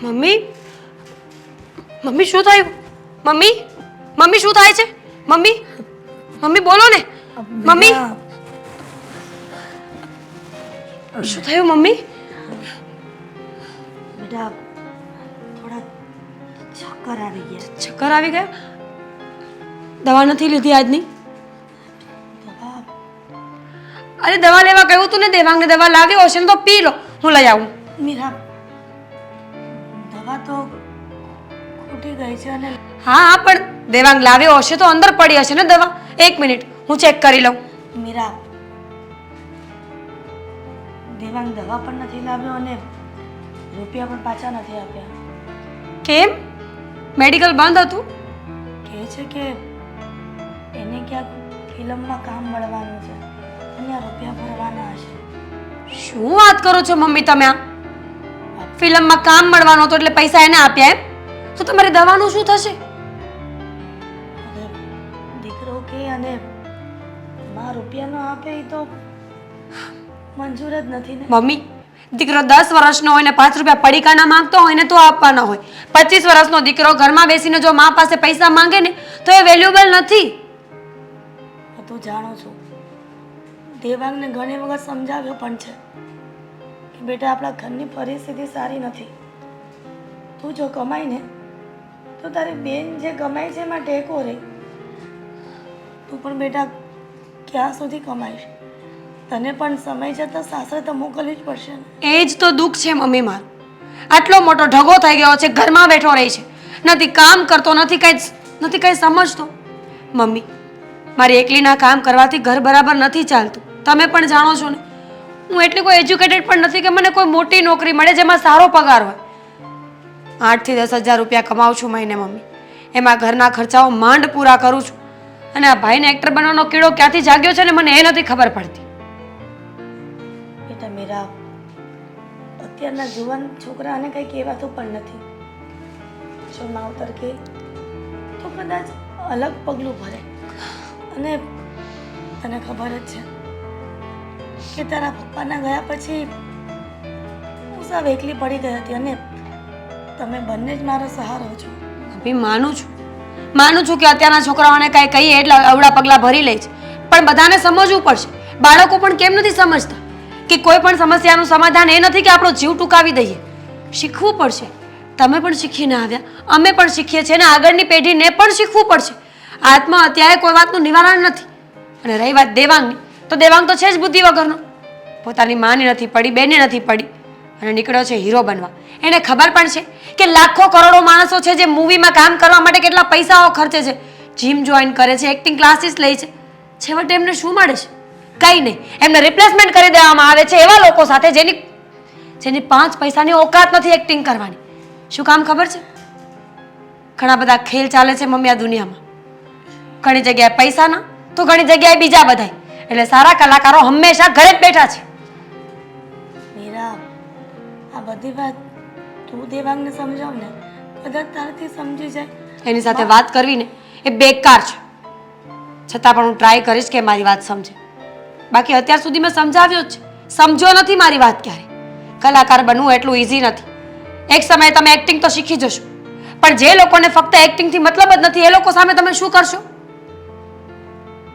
Mummy mummy શું થયું? Mummy mummy શું થાય છે? મમ્મી મમ્મી બોલો ને. મમ્મી શું થયું મમ્મી? બેટા થોડા ચક્કર આવી ગયા. ચક્કર આવી ગયા? દવા નથી લીધી આજની? દવા અરે દવા લેવા કહ્યું તું ને, દેવાંગને દવા લાવ્યો હશે ને તો પી લો, હું લઈ આવું. મીરા દવા તો ખૂટી ગઈ છે અને હા હા, પણ દેવાંગ લાવ્યો હશે તો અંદર પડી હશે ને દવા. 1 મિનિટ હું ચેક કરી લઉં. મીરા દેવાંગ દવા પણ નથી લાવ્યો અને રૂપિયા પણ પાછા નથી આપ્યા. કેમ? મેડિકલ બંધ હતું? કહે છે કે એને ક્યાંક ફિલ્મમાં કામ મળવાનું છે અને આ રૂપિયા ભરવાના હશે. શું વાત કરો છો મમ્મી તમે? આ ફિલ્મમાં કામ મળવાનું હતું એટલે પૈસા એને આપ્યા એમ? તો તમારી દવાનું શું થશે? હવે દીકરો કે અને માં રૂપિયા ન આપે એ તો મંજૂર જ નથી ને. મમ્મી, દીકરો 10 વર્ષનો હોય ને 5 રૂપિયા પડીકાના માંગતો હોય ને તો આપવાના હોય. 25 વર્ષનો દીકરો ઘરમાં બેસીને જો મા પાસે પૈસા માંગે ને તો એ વેલ્યુએબલ નથી. હું તો જાણું છું. દેવાંગને ઘણી વખત સમજાવ્યો પણ છે કે બેટા આપણા ઘરની પરિસ્થિતિ સારી નથી. તું જો કમાય ને તો તારી બેન જે કમાય છે એમાં ટેકો રહે. તું પણ બેટા ક્યાં સુધી કમાઈશ? તને પણ સમય જતાં સાસરે તો મોકલવી જ પડશે ને. એ જ તો દુઃખ છે મમ્મી મારું. આટલો મોટો ઢગો થઈ ગયો છે, ઘરમાં બેઠો રહે છે, નથી કામ કરતો, નથી કંઈ સમજતો. મમ્મી, મારી એકલીના કામ કરવાથી ઘર બરાબર નથી ચાલતું. તમે પણ જાણો છો ને, હું એટલી કોઈ એજ્યુકેટેડ પણ નથી કે મને કોઈ મોટી નોકરી મળે જેમાં સારો પગાર હોય. 8 થી 10 હજાર રૂપિયા કમાઉં છું મહિને મમ્મી. એમાં ઘરના ખર્ચાઓ માંડ પૂરા કરું છું. અને આ ભાઈને એક્ટર બનવાનો કીડો ક્યાંથી જાગ્યો છે ને મને એ નથી ખબર પડતી. બેટા મીરા, અત્યારના જુવાન છોકરાને કંઈ કહેવાતું પણ નથી. જો માવતર કે તો કદાચ અલગ પગલું ભરે. અને તને ખબર જ છે કે તારા પપ્પાના ગયા પછી હું સાવ એકલી પડી ગઈ હતી અને તમે બંને જ મારો સહારો છો. મમ્મી, માનું છું કે અત્યારના છોકરાઓને કાંઈ કહીએ એટલે અવળા પગલાં ભરી લે છે, પણ બધાને સમજવું પડશે. બાળકો પણ કેમ નથી સમજતા કે કોઈ પણ સમસ્યાનું સમાધાન એ નથી કે આપણો જીવ ટૂંકાવી દઈએ. શીખવું પડશે. તમે પણ શીખીને આવ્યા, અમે પણ શીખીએ છીએ, અને આગળની પેઢીને પણ શીખવું પડશે. આત્મહત્યા એ કોઈ વાતનું નિવારણ નથી. અને રહી વાત દેવાંગની, તો દેવાંગ તો છે જ બુદ્ધિ વગરનો. પોતાની માની નથી પડી, બેને નથી પડી અને નીકળ્યો છે હીરો બનવા. એને ખબર પણ છે કે લાખો કરોડો માણસો છે જે મૂવીમાં કામ કરવા માટે કેટલા પૈસાઓ ખર્ચે છે, જીમ જોઈન કરે છે, એક્ટિંગ ક્લાસીસ લે છે. છેવટે એમને શું મળે છે? કંઈ નહીં. એમને રિપ્લેસમેન્ટ કરી દેવામાં આવે છે એવા લોકો સાથે જેની 5 પૈસાની ઓકાત નથી એક્ટિંગ કરવાની. શું કામ ખબર છે? ઘણા બધા ખેલ ચાલે છે મમ્મી આ દુનિયામાં. ઘણી જગ્યાએ પૈસાના તો ઘણી જગ્યાએ બીજા બધાય. એટલે સારા કલાકારો હંમેશા ઘરે જ બેઠા છે. મીરા, આ બધી વાત તું દેવાંગને સમજાવ ને, કદાચ તારાથી સમજી જાય. એની સાથે વાત કરવી ને એ બેકાર છે. છતાં પણ હું ટ્રાય કરીશ કે મારી વાત સમજે. બાકી અત્યાર સુધી મેં સમજાવ્યો જ છે. સમજો નથી મારી વાત ક્યારે. કલાકાર બનવું એટલું ઇઝી નથી. એક સમયે તમે એક્ટિંગ તો શીખી જશો, પણ જે લોકોને ફક્ત એક્ટિંગથી મતલબ જ નથી એ લોકો સામે તમે શું કરશો?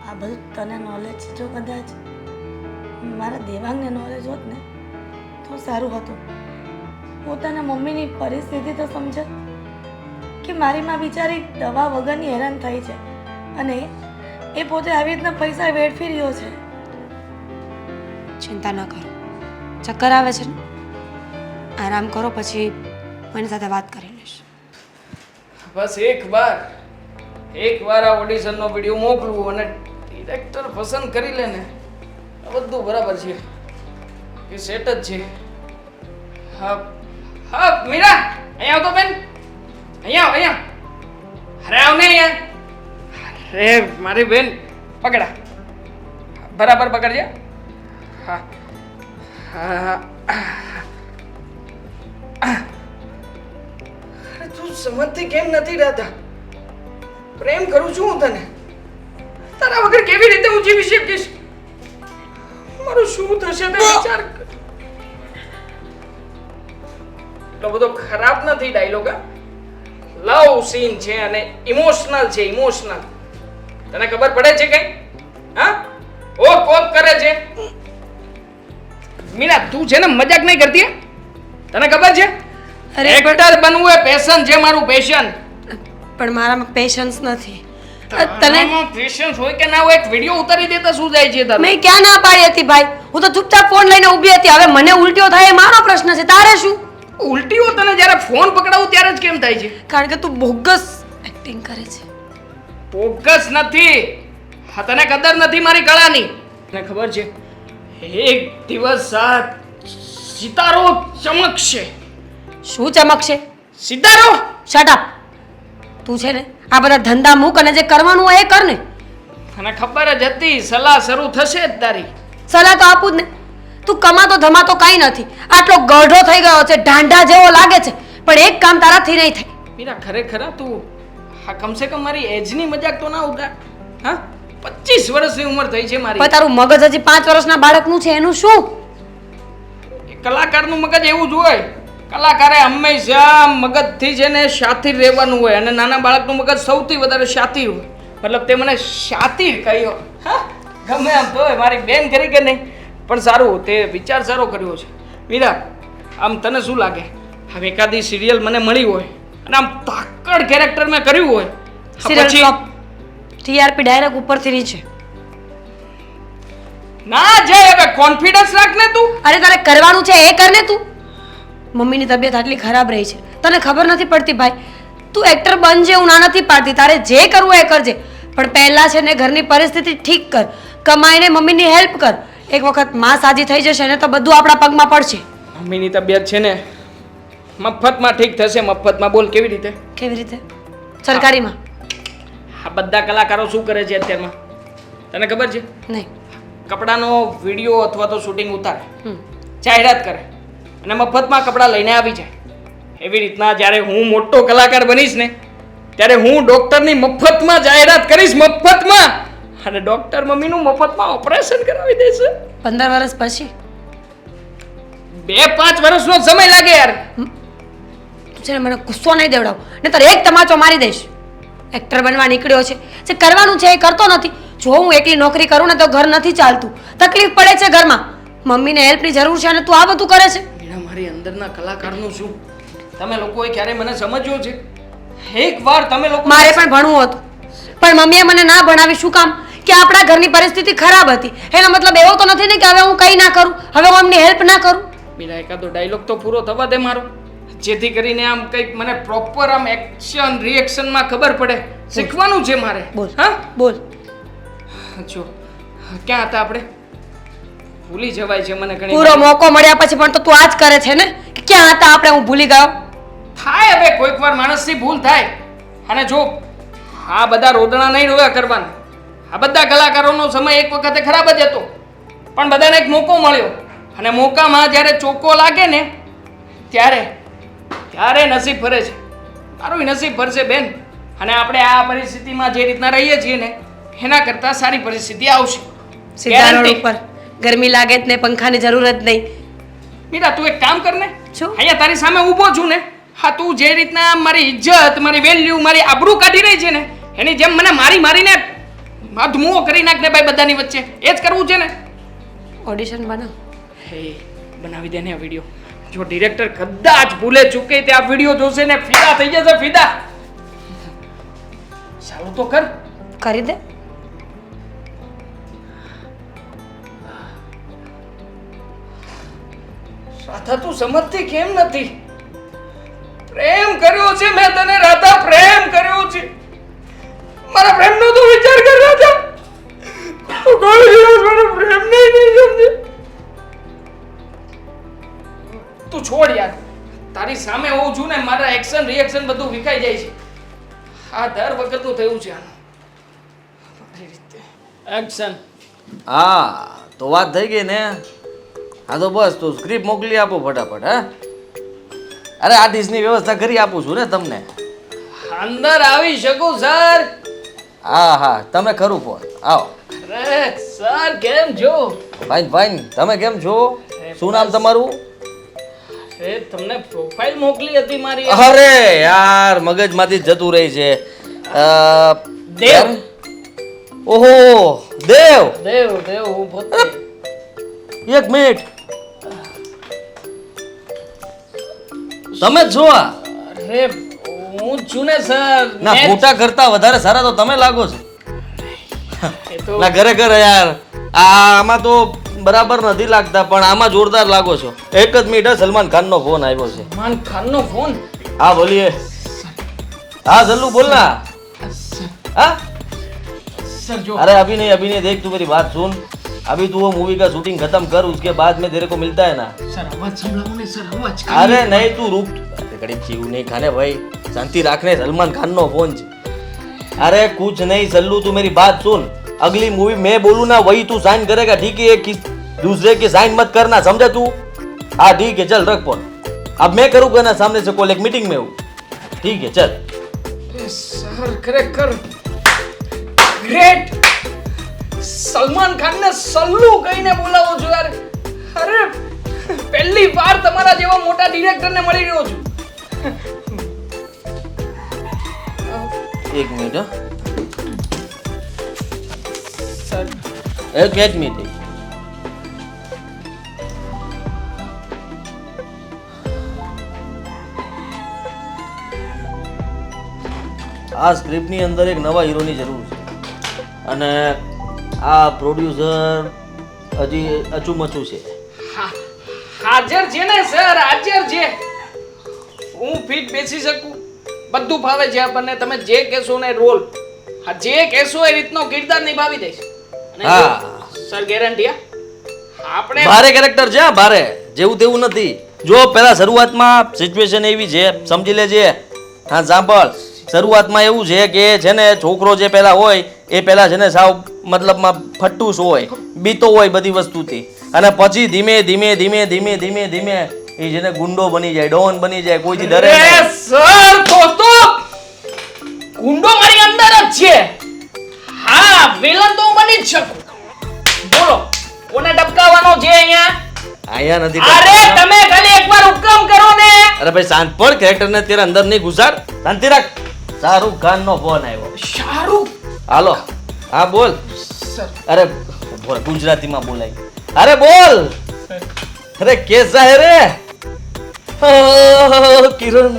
આ બધું તને નોલેજ છે. જો કદાચ મારા દેવાંગને નોલેજ હોત ને તો સારું હતું. પોતાના મમ્મીની પરિસ્થિતિ તો સમજે કે મારી માં બિચારી દવા વગરની હેરાન થઈ છે અને એ પોતે આવી રીતના પૈસા વેડફી રહ્યો છે. ચિંતા ન કરો. ચક્કર આવે છે ને, આરામ કરો, પછી એની સાથે વાત કરી લઈશ. બસ એક વાર આ ઓડિશનનો વિડીયો મોકલવું અને ડિરેક્ટર પસંદ કરી લે ને બધું બરાબર છે. એ સેટ જ છે. હા હા મીરા, અહીંયા આવતો બેન, અહીંયા અરે આવ ને યાર. અરે મારી બેન પકડા, બરાબર પકડજે. હા હા. અરે તું સમજતી કેમ નથી રહેતા? પ્રેમ કરું છું હું તને. તારા વગર કેવી રીતે હું જીવી શકીશ? મારું શું થશે તે વિચાર કર. એટલો બધો ખરાબ નથી ડાયલોગ. લવ સીન છે અને ઇમોશનલ છે, ઇમોશનલ. તને ખબર પડે છે કઈ? હા, ઓક ઓક કરે છે. મીના, તું છે ને મજાક નહીં કરતી હે? તને ખબર છે અરે એક્ટર બનવું એ પેશન છે, મારું પેશન. પણ મારામાં પેશન્સ નથી. તને પેશન્સ હોય કે ના હોય, એક વિડિયો ઉતારી દેતા શું જાય છે તારે? મેં ક્યાં ના પાડી હતી ભાઈ? હું તો ચૂપચાપ ફોન લઈને ઊભી હતી. હવે મને ઉલટીઓ થાય એ મારો પ્રશ્ન છે, તારે શું? ઉલટીઓ તને જ્યારે ફોન પકડાવું ત્યારે જ કેમ થાય છે? કારણ કે તું બોગસ એક્ટિંગ કરે છે. ફોકસ નથી. હા, તને કદર નથી મારી કળાની. તને ખબર છે એક દિવસ આ સિતારો ચમકશે. શું ચમકશે? સિતારો. Shut up. તું છે ને આ બધા ધંધા મૂક અને જે કરવાનું હોય એ કર ને. તને ખબર જ હતી સલાહ શરૂ થશે જ તારી. સલાહ તો આપું જ ને. તું કમાતો ધમાતો કાંઈ નથી. આટલો ગઢો થઈ ગયો છે, ઢાંઢા જેવો લાગે છે, પણ એક કામ તારાથી નહીં થાય. મીરા, ખરેખર તું હા કમસે કમ મારી એજની મજાક તો ના ઉડાડ. હા, 25 વર્ષની ઉંમર થઈ છે મારી. પણ તારું મગજ હજી 5 વર્ષના બાળકનું છે, એનું શું? કલાકારનું મગજ એવું જ હોય. કલાકારે હંમેશા મગજથી છે ને શાતિર રહેવાનું હોય અને નાના બાળકનું મગજ સૌથી વધારે શાતિર હોય. મતલબ તે મને શાતિર કહ્યો. હા, ગમે આમ તો મારી બેન કરી કે નહીં, પણ સારું, તે વિચાર સારો કર્યો છે. મીરા, આમ તને શું લાગે હવે એકાદી સિરિયલ મને મળી હોય અને આમ તાકડ કેરેક્ટર મેં કર્યું હોય, સિરિયલ ફ્લોપ, ટીઆરપી ડાયરેક્ટ ઉપરથી નીચે. ના જાય. હવે કોન્ફિડન્સ રાખ ને તું. અરે તારે કરવાનું છે એ કર ને તું. મમ્મીની તબિયત આટલી ખરાબ રહી છે, તને ખબર નથી પડતી ભાઈ. તું એક્ટર બનજે, હું ના નથી પાડતી. તારે જે કરવું એ કરજે, પણ પહેલા છે ને ઘરની પરિસ્થિતિ ઠીક કર. કમાઈને મમ્મીની હેલ્પ કર. એક વખત માં સાજી થઈ જશે ને તો બધું આપણા પગમાં પડશે. મમ્મીની તબિયત છે ને મફતમાં ઠીક થશે. મફતમાં બોલ, કેવી રીતે? કેવી રીતે? સરકારીમાં? આ બધા કલાકારો શું કરે છે અત્યારમાં તને ખબર છે? નહીં. કપડાનો વિડીયો અથવા તો શૂટિંગ ઉતારે, જાહેરાત કરે અને મફતમાં કપડાં લઈને આવી જાય. એવી રીતના જ્યારે હું મોટો કલાકાર બનીશ ને ત્યારે હું ડોક્ટરની મફતમાં જાહેરાત કરીશ, મફતમાં. અને ડોક્ટર મમ્મીનું મફતમાં ઓપરેશન કરાવી દેશે. 15 વર્ષ પછી? 2-5 વર્ષનો સમય લાગે યાર. તું છે ને મને ગુસ્સો નહીં દેવડાવ, નહીંતર એક તમાચો મારી દઈશ. એક્ટર બનવા નીકળ્યો છે, જે કરવાનું છે એ કરતો નથી. જો હું એકલી નોકરી કરું ને તો ઘર નથી ચાલતું, તકલીફ પડે છે ઘરમાં. મમ્મીને હેલ્પની જરૂર છે અને તું આ બધું કરે છે. મીરા, મારી અંદરના કલાકારનું શું તમે લોકોએ ક્યારે મને સમજ્યો છે? એકવાર તમે લોકો મારે પણ ભણવું હતું, પણ મમ્મીએ મને ના ભણાવી. શું કામ? કે આપણા ઘરની પરિસ્થિતિ ખરાબ હતી. એનો મતલબ એવો તો નથી ને કે હવે હું કંઈ ના કરું, હવે હું એમની હેલ્પ ના કરું. મીરા, એકાદો ડાયલોગ તો પૂરો થવા દે મારો, જેથી કરીને આમ કંઈક મને પ્રોપર આમ એક્શન રિએક્શનમાં ખબર પડે. શીખવાનું છે મારે. બોલ. હા, બોલ. જો ક્યાં હતા આપણે? ભૂલી જવાય છે મને ઘણી પૂરો વાર. મોકો મળ્યા પછી પણ તો તું આ જ કરે છે ને કે ક્યાં હતા આપણે, હું ભૂલી ગયો. થાય હવે, કોઈક વાર માણસથી ભૂલ થાય. અને જો આ બધા રોદણા નહીં રોયા કરવાના. આ બધા કલાકારોનો સમય એક વખતે ખરાબ જ હતો, પણ બધાને એક મોકો મળ્યો અને મોકામાં જ્યારે ચોખ્ખો લાગે ને ત્યારે નસીબ ફરે છે. મારું નસીબ ફરશે બેન. અને આપણે આ પરિસ્થિતિમાં જે રીતના રહીએ છીએ ને એના કરતાં સારી પરિસ્થિતિ આવશે. સીધા રોડ Guarantee. ઉપર ગરમી લાગે જ ને પંખાની જરૂર જ નહીં. મીરા, તું એક કામ કર ને. શું? અહીંયા તારી સામે ઊભો છું ને, હા, તું જે રીતના મારી ઇજ્જત, મારી વેલ્યુ, મારી આબરૂ કાઢી રહી છે ને એની જેમ મને મારીને અધમુઓ કરી નાખ ને ભાઈ બધાની વચ્ચે. એ જ કરવું છે ને. ઓડિશન બનાવ. હે, બનાવી દે ને આ વિડીયો. જો ડિરેક્ટર કદાચ ભૂલે ચૂકે તે આ વિડીયો જોશે ને ફિદા થઈ જશે, ફિદા. સારું તો કર. કરી દે. રાધા, તું સમજતી કેમ નથી? પ્રેમ કર્યો છે મેં તને રાધા, પ્રેમ કર્યો છે. મારા પ્રેમનો તું વિચાર કર રાધા. તું કોઈ દિવસ મારો પ્રેમ નહીં સમજે. તું છોડ યાર. તારી સામે હોઉં છું ને મારા એક્શન રિએક્શન બધું વિખાઈ જાય છે. આ દર વખતનું થયું છે આનું. મારી રીતે એક્શન. હા, તો વાત થઈ ગઈ ને. હા તો બસ તું સ્ક્રિપ્ટ મોકલી આપો ફટાફટ. હા, અરે આર્ટિસ્ટની વ્યવસ્થા કરી આપું છું ને તમને. અંદર આવી શકું સર? હા હા, તમે ખરું ફોન આવો. અરે સર, કેમ છો? ફાઇન ફાઇન, તમે કેમ છો? શું નામ તમારું? એ તમને પ્રોફાઇલ મોકલી હતી મારી અરે યાર મગજમાંથી જ જતું રહી છે દેવ. યાર. ઓહો દેવ દેવ દેવ હું પોતે એક મિનિટ તમે જ છો આ? અરે હું જ છું ને સર ના ફોટા કરતા વધારે સારા તો તમે લાગો છો એ તો ના ખરેખર યાર આમાં તો બરાબર નથી લાગતા પણ આમાં જોરદાર લાગો છો એક જ મિનિટ હે, સલમાન ખાન નો ફોન આવ્યો છે સલમાન ખાનનો ફોન हाँ बोलिए हाँ जल्लू बोलना हाँ સર જો अरे अभी नहीं देख तू मेरी बात सुन अभी तू वो मूवी का शूटिंग खत्म कर उसके बाद में तेरे को मिलता है ना સર અવાજ સંભળાવો ને સર અવાજ अरे नहीं तू रुक अरे कड़ी चीव नहीं खाने भाई शांति रखने सलमान खान नो फोन छे अरे कुछ नहीं सल्लू तू मेरी बात सुन अगली मूवी मैं बोलूँ ना वही तू साइन करेगा ठीक है किस दूसरे की साइन मत करना समझा तू हाँ ठीक है चल रख फोन अब मैं करूँगा ना सामने से कॉल एक मीटिंग में हूँ ठीक है चल સર ખરેખર ગ્રેટ સલમાન ખાન ને સલ્લુ કહીને બોલાવો છો યાર અરે પહેલી વાર તમારા જેવા મોટા ડિરેક્ટર ને મળી રહ્યો છું एक मिनट हाँ સર एक मिनट આ સ્ક્રિપ્ટની અંદર એક નવા હીરોની જરૂર છે અને આ પ્રોડ્યુસર હજી અચૂમચું છે હા હાજર છે ને સર હાજર છે હું ફિટ બેસી શકું બધું ફાવે છે આપણને તમે જે કહેશો ને રોલ હા જે કહેશો એ રીતનો કિરદાર નિભાવી દઈશ અને હા. સર ગેરંટી આપણે ભારે કેરેક્ટર છે હા, ભારે જેવું તેવું નથી જો પહેલા શરૂઆતમાં સિચ્યુએશન એવી છે સમજી લેજે હા સાંભળ શરૂઆતમાં એવું છે કે છે ને છોકરો જે પહેલા હોય એ પહેલા છે ને સાવ મતલબમાં ફટ્ટુસ હોય બીતો હોય બધી વસ્તુથી અને પછી ધીમે ધીમે ધીમે ધીમે ધીમે ધીમે એ છે ને ગુંડો બની જાય ડોન બની જાય કોઈથી ડરે અરે નહીં. સર તો ગુંડો મારી અંદર જ છે હા વિલન તો હું બની જ શકું બોલો કોને ટપકાવવાનો છે અહીંયા અહીંયા નથી અરે તમે ખાલી એકવાર હુકમ કરો ને અરે ભાઈ શાંત પડ કેરેક્ટર ને તેરા અંદર નહીં ઘુસાડ શાંતિ રાખ શાહરુખ ખાન નો ફોન આવ્યો શાહરુખ હાલો હા બોલ સર અરે બોલ ગુજરાતીમાં બોલાય અરે બોલ अरे कैसा है रे किरण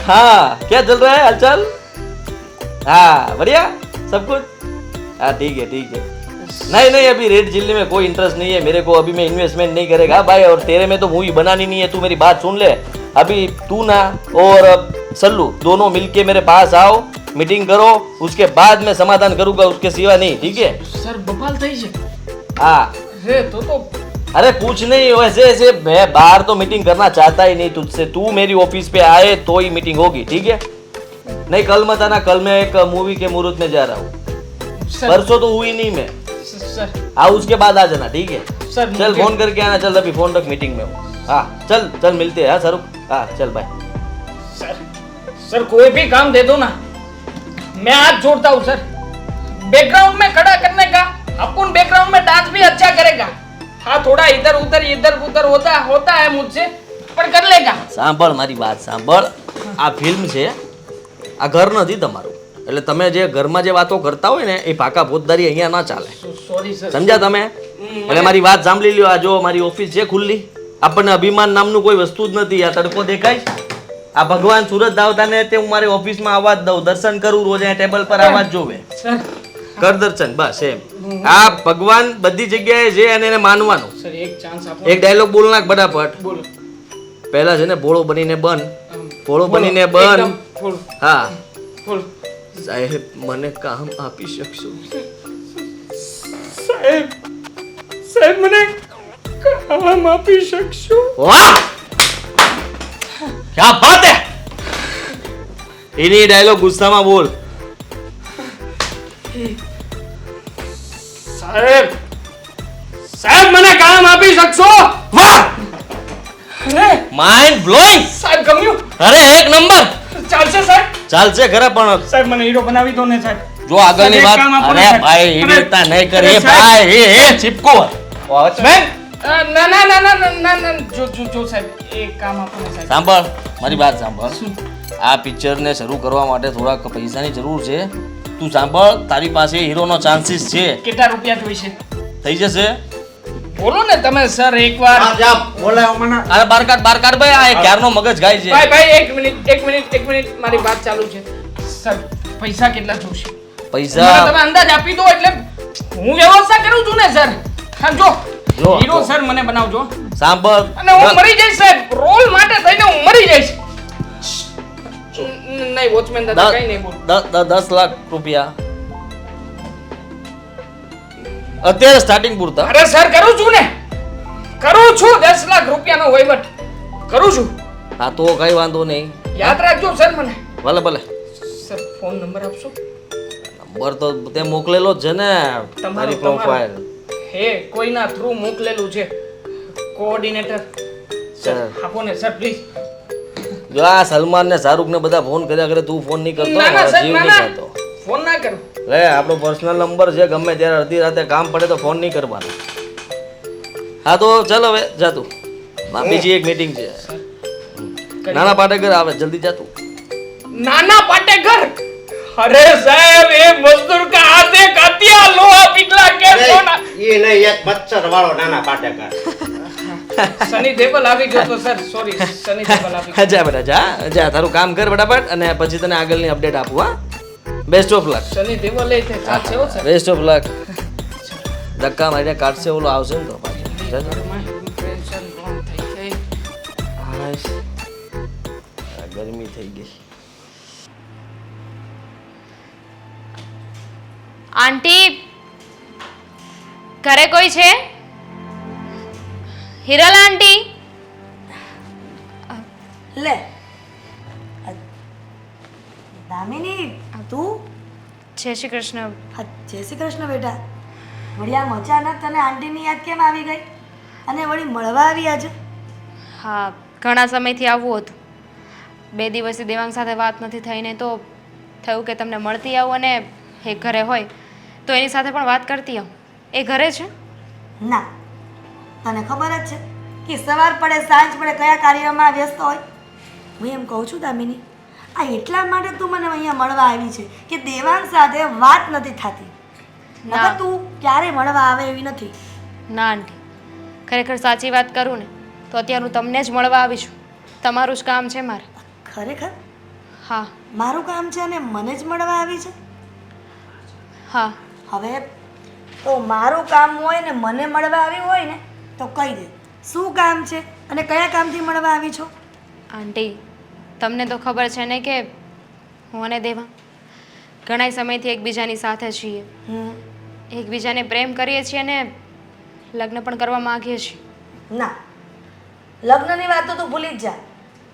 हाँ क्या चल रहा है हालचाल हाँ बढ़िया सब कुछ हाँ ठीक है नहीं अभी रेड चिल्ली में कोई इंटरेस्ट नहीं है मेरे को अभी मैं इन्वेस्टमेंट नहीं करेगा भाई और तेरे में तो मूवी बनानी नहीं है तू मेरी बात सुन ले अभी तू ना और सल्लू दोनों मिलके मेरे पास आओ मीटिंग करो उसके बाद मैं समाधान करूंगा उसके सिवा नहीं ठीक है સર બબાલ થઈ છે हाँ રે તો अरे कुछ नहीं वैसे ऐसे मैं बाहर तो मीटिंग करना चाहता ही नहीं तुझसे तू मेरी ऑफिस पे आए तो ही मीटिंग होगी ठीक है नहीं कल मत आना कल मैं एक मूवी के मुहूर्त में जा रहा हूँ સર परसों तो हुई नहीं मैं સર हाँ उसके बाद आ जाना ठीक है सर, चल मुझे- फोन करके आना चल अभी फोन रख मीटिंग में हूँ हाँ चल मिलते हैं हाँ शाहरुख हाँ चल बाय सर कोई भी काम दे दो ना मैं हाथ जोड़ता हूँ सर बैकग्राउंड में खड़ा करने का अपन बैकग्राउंड में डांस भी अच्छा करेगा हाँ थोड़ा इधर उधर होता है मुझसे पर कर लेगा સાંભળ મારી વાત સાંભળ આ ફિલ્મ છે આ ઘર નથી તમારું એટલે તમે જે ઘરમાં જે વાતો કરતા હોય ને એ પાકા પોતદારી અહીંયા ના ચાલે सॉरी सर સમજ્યા તમે એટલે મારી વાત સાંભળી લ્યો આ જો મારી ઓફિસ છે ખુલ્લી આપણને અભિમાન નામનું કોઈ વસ્તુ જ નથી આ તડકો દેખાય છે? આ ભગવાન સુરત દાવતા ને તે હું મારી ઓફિસમાં આવવા જ દઉં દર્શન કરું રોજ અહીંયા ટેબલ પર આવવા જ જોવે सर કર દર્શન બસ એમ આ ભગવાન બધી જગ્યાએ છે અને એને માનવાનું सर एक चांस आप એક ડાયલોગ બોલ નાખ ફટાફટ बोलो પહેલા છે ને ભોળો બનીને બન ભોળો बोलो, બનીને બન एकदम बोलो હા बोलो સાહેબ મને કામ આપી શકશો સાહેબ મને કામ આપી શકશો વાહ ક્યા બાત હે એની ડાયલોગ ગુસ્સામાં બોલ સાહેબ સાહેબ મને કામ આપી શકશો વાહ અરે માઇન્ડ બ્લોઈંગ સાહેબ ગમ્યું અરે એક નંબર ચાલશે સાહેબ ચાલશે ખરા પણ સાહેબ મને હીરો બનાવી દો ને સાહેબ જો આગળની સાહેબ, એક વાત કામ આપો ને, અરે સાહેબ. ભાઈ એવી અરે, રીતના નહીં અરે, કરે સાહેબ. ભાઈ એ ચીપકો વોચમેન ના ના ના ના ના ના જો સાહેબ એક કામ આપો ને સાહેબ. સાંભળ મારી વાત સાંભળ. આ પિક્ચરને શરૂ કરવા માટે થોડાક પૈસાની જરૂર છે. તું સાંભળ, તારી પાસે હીરોનો ચાન્સીસ છે. કેટલા રૂપિયા જોઈશે થઈ જશે. બોલો ને તમે સર એકવાર. અરે બાર કાઢ ભાઈ, આ ક્યારનો મગજ ગાય છે. ભાઈ એક મિનિટ મારી વાત ચાલુ છે. સર પૈસા કેટલા જોઈશે? પૈસા મને તમે અંદાજ આપી દો એટલે હું વ્યવસ્થા કરું છું ને સર. હા જો હીરો સર મને બનાવજો સાંભળ, અને હું મરી જઈશ સાહેબ. રોલ માટે થઈને હું મરી જઈશ. નહીં વોચમેન દાદા કઈ નહીં બોલ. 10 લાખ રૂપિયા અત્યારે સ્ટાર્ટિંગ પૂરતા. અરે સર કરું છું ને, કરું છું. 10 લાખ રૂપિયાનો વહીવટ કરું છું. હા તો કઈ વાંધો નહીં. યાદ રાખજો સર મને. ભલે ભલે. સર ફોન નંબર આપશો? નંબર તો તે મોકલેલો જ છે ને તારી પ્રોફાઇલ. હે કોઈના થ્રુ મોકલેલું છે કોઓર્ડિનેટર. સર આપો ને સર પ્લીઝ. જો આ સલમાન ને શાહરુખ ને બધા ફોન કર્યા કરે, તું ફોન નહીં કરતો, ના ના મારો સર જીવ ના નહીં ના કરતો. ફોન ના કરું. લે આપણો પર્સનલ નંબર છે, ગમે ત્યારે અડધી રાતે કામ પડે તો ફોન નહીં કરવાનો. હા તો ચાલ હવે જા તું. બીજી એક મીટિંગ છે. નાના પાટેકર આવે, જલ્દી જા તું. નાના પાટેકર? અરે સાહેબ એ મજદૂર કા હાથે કાતિયા લોહા પીટલા કે સોના. ये नहीं एक मच्छर वालो नाना पाटेकर. સની દેવલ આવી ગયો તો સર સોરી સની દેવલ આવી ગયો. જા બેટા જા જા, તારું કામ કર ફટાફટ અને પછી તને આગળની અપડેટ આપું. હા, best of luck. Sunny Deol એ તે સાથ છે હો સર. બેસ્ટ ઓફ લક. ધક્કા મારીને કાઢશે ઓલો આવશે ને તો પાછો. જા, જા. ટેન્શન કોણ થઈ ગઈ. હાશ. આ ગરમી થઈ ગઈ. આંટી ઘરે કોઈ છે? હિરલ આંટી? લે દામિની તું? જય શ્રી કૃષ્ણ. હા જય શ્રી કૃષ્ણ બેટા. વળી આમ અચાનક તને આંટીની યાદ કેમ આવી ગઈ અને વળી મળવા આવી આજે? હા, ઘણા સમયથી આવવું હતું. 2 દિવસથી દેવાંગ સાથે વાત નથી થઈને તો થયું કે તમને મળતી આવું અને એ ઘરે હોય તો એની સાથે પણ વાત કરતી આવું. એ ઘરે છે? ના, તને ખબર જ છે કે સવાર પડે સાંજ પડે કયા કાર્યમાં વ્યસ્ત હોય. હું એમ કહું છું દામિની, આ એટલા માટે તું મને અહીંયા મળવા આવી છે કે દેવાંગ સાથે વાત નથી થતી. નકર તું ક્યારે મળવા આવે એવી નથી. ના આંટી, ખરેખર સાચી વાત કરું ને તો અત્યારે હું તમને જ મળવા આવી છું. તમારું જ કામ છે મારે. ખરેખર હા મારું કામ છે અને મને જ મળવા આવી છે? હા. હવે તો મારું કામ હોય ને મને મળવા આવી હોય ને તો કહી દે શું કામ છે અને કયા કામથી મળવા આવી છો? આંટી તમને તો ખબર છે ને કે હું અને દેવાંગ ઘણા સમયથી એકબીજાની સાથે છીએ. એકબીજાને પ્રેમ કરીએ છીએ અને લગ્ન પણ કરવા માંગીએ છીએ. ના, લગ્નની વાત તો તું ભૂલી જ જા.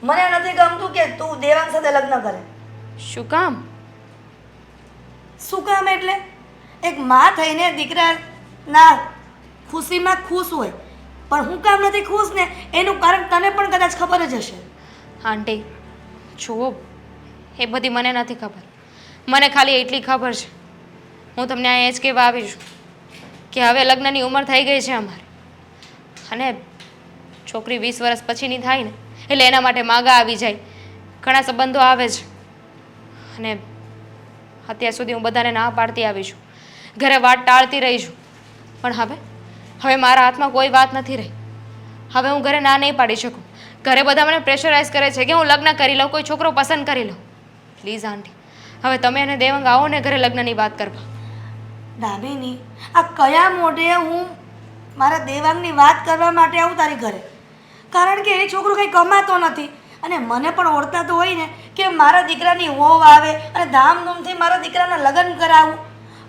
મને નથી ગમતું કે તું દેવાંગ સાથે લગ્ન કરે. શું કામ? શું કામ એટલે એક માં થઈને દીકરાના ખુશીમાં ખુશ હોય પણ હું કામ નથી ખુશ ને એનું કારણ તને પણ કદાચ ખબર જ હશે. આંટી જુઓ, એ બધી મને નથી ખબર. મને ખાલી એટલી ખબર છે, હું તમને આ એ જ કહેવા આવી છું કે હવે લગ્નની ઉંમર થઈ ગઈ છે અમારે અને છોકરી 20 વર્ષ પછીની થાય ને એટલે એના માટે માગા આવી જાય, ઘણા સંબંધો આવે છે અને અત્યાર સુધી હું બધાને ના પાડતી આવી છું, ઘરે વાત ટાળતી રહી છું. પણ હવે મારા હાથમાં કોઈ વાત નથી રહી. હવે હું ઘરે ના નહીં પાડી શકું. ઘરે બધા મને પ્રેશરાઇઝ કરે છે કે હું લગ્ન કરી લઉં, કોઈ છોકરો પસંદ કરી લઉં. પ્લીઝ આંટી, હવે તમે અને દેવાંગ આવો ને ઘરે લગ્નની વાત કરવા. દામિની, આ કયા મોઢે હું મારા દેવાંગની વાત કરવા માટે આવું તારી ઘરે? કારણ કે એ છોકરો કંઈ કમાતો નથી અને મને પણ ઓળખતા તો હોય ને કે મારા દીકરાની વહુ આવે અને ધામધૂમથી મારા દીકરાના લગ્ન કરાવું,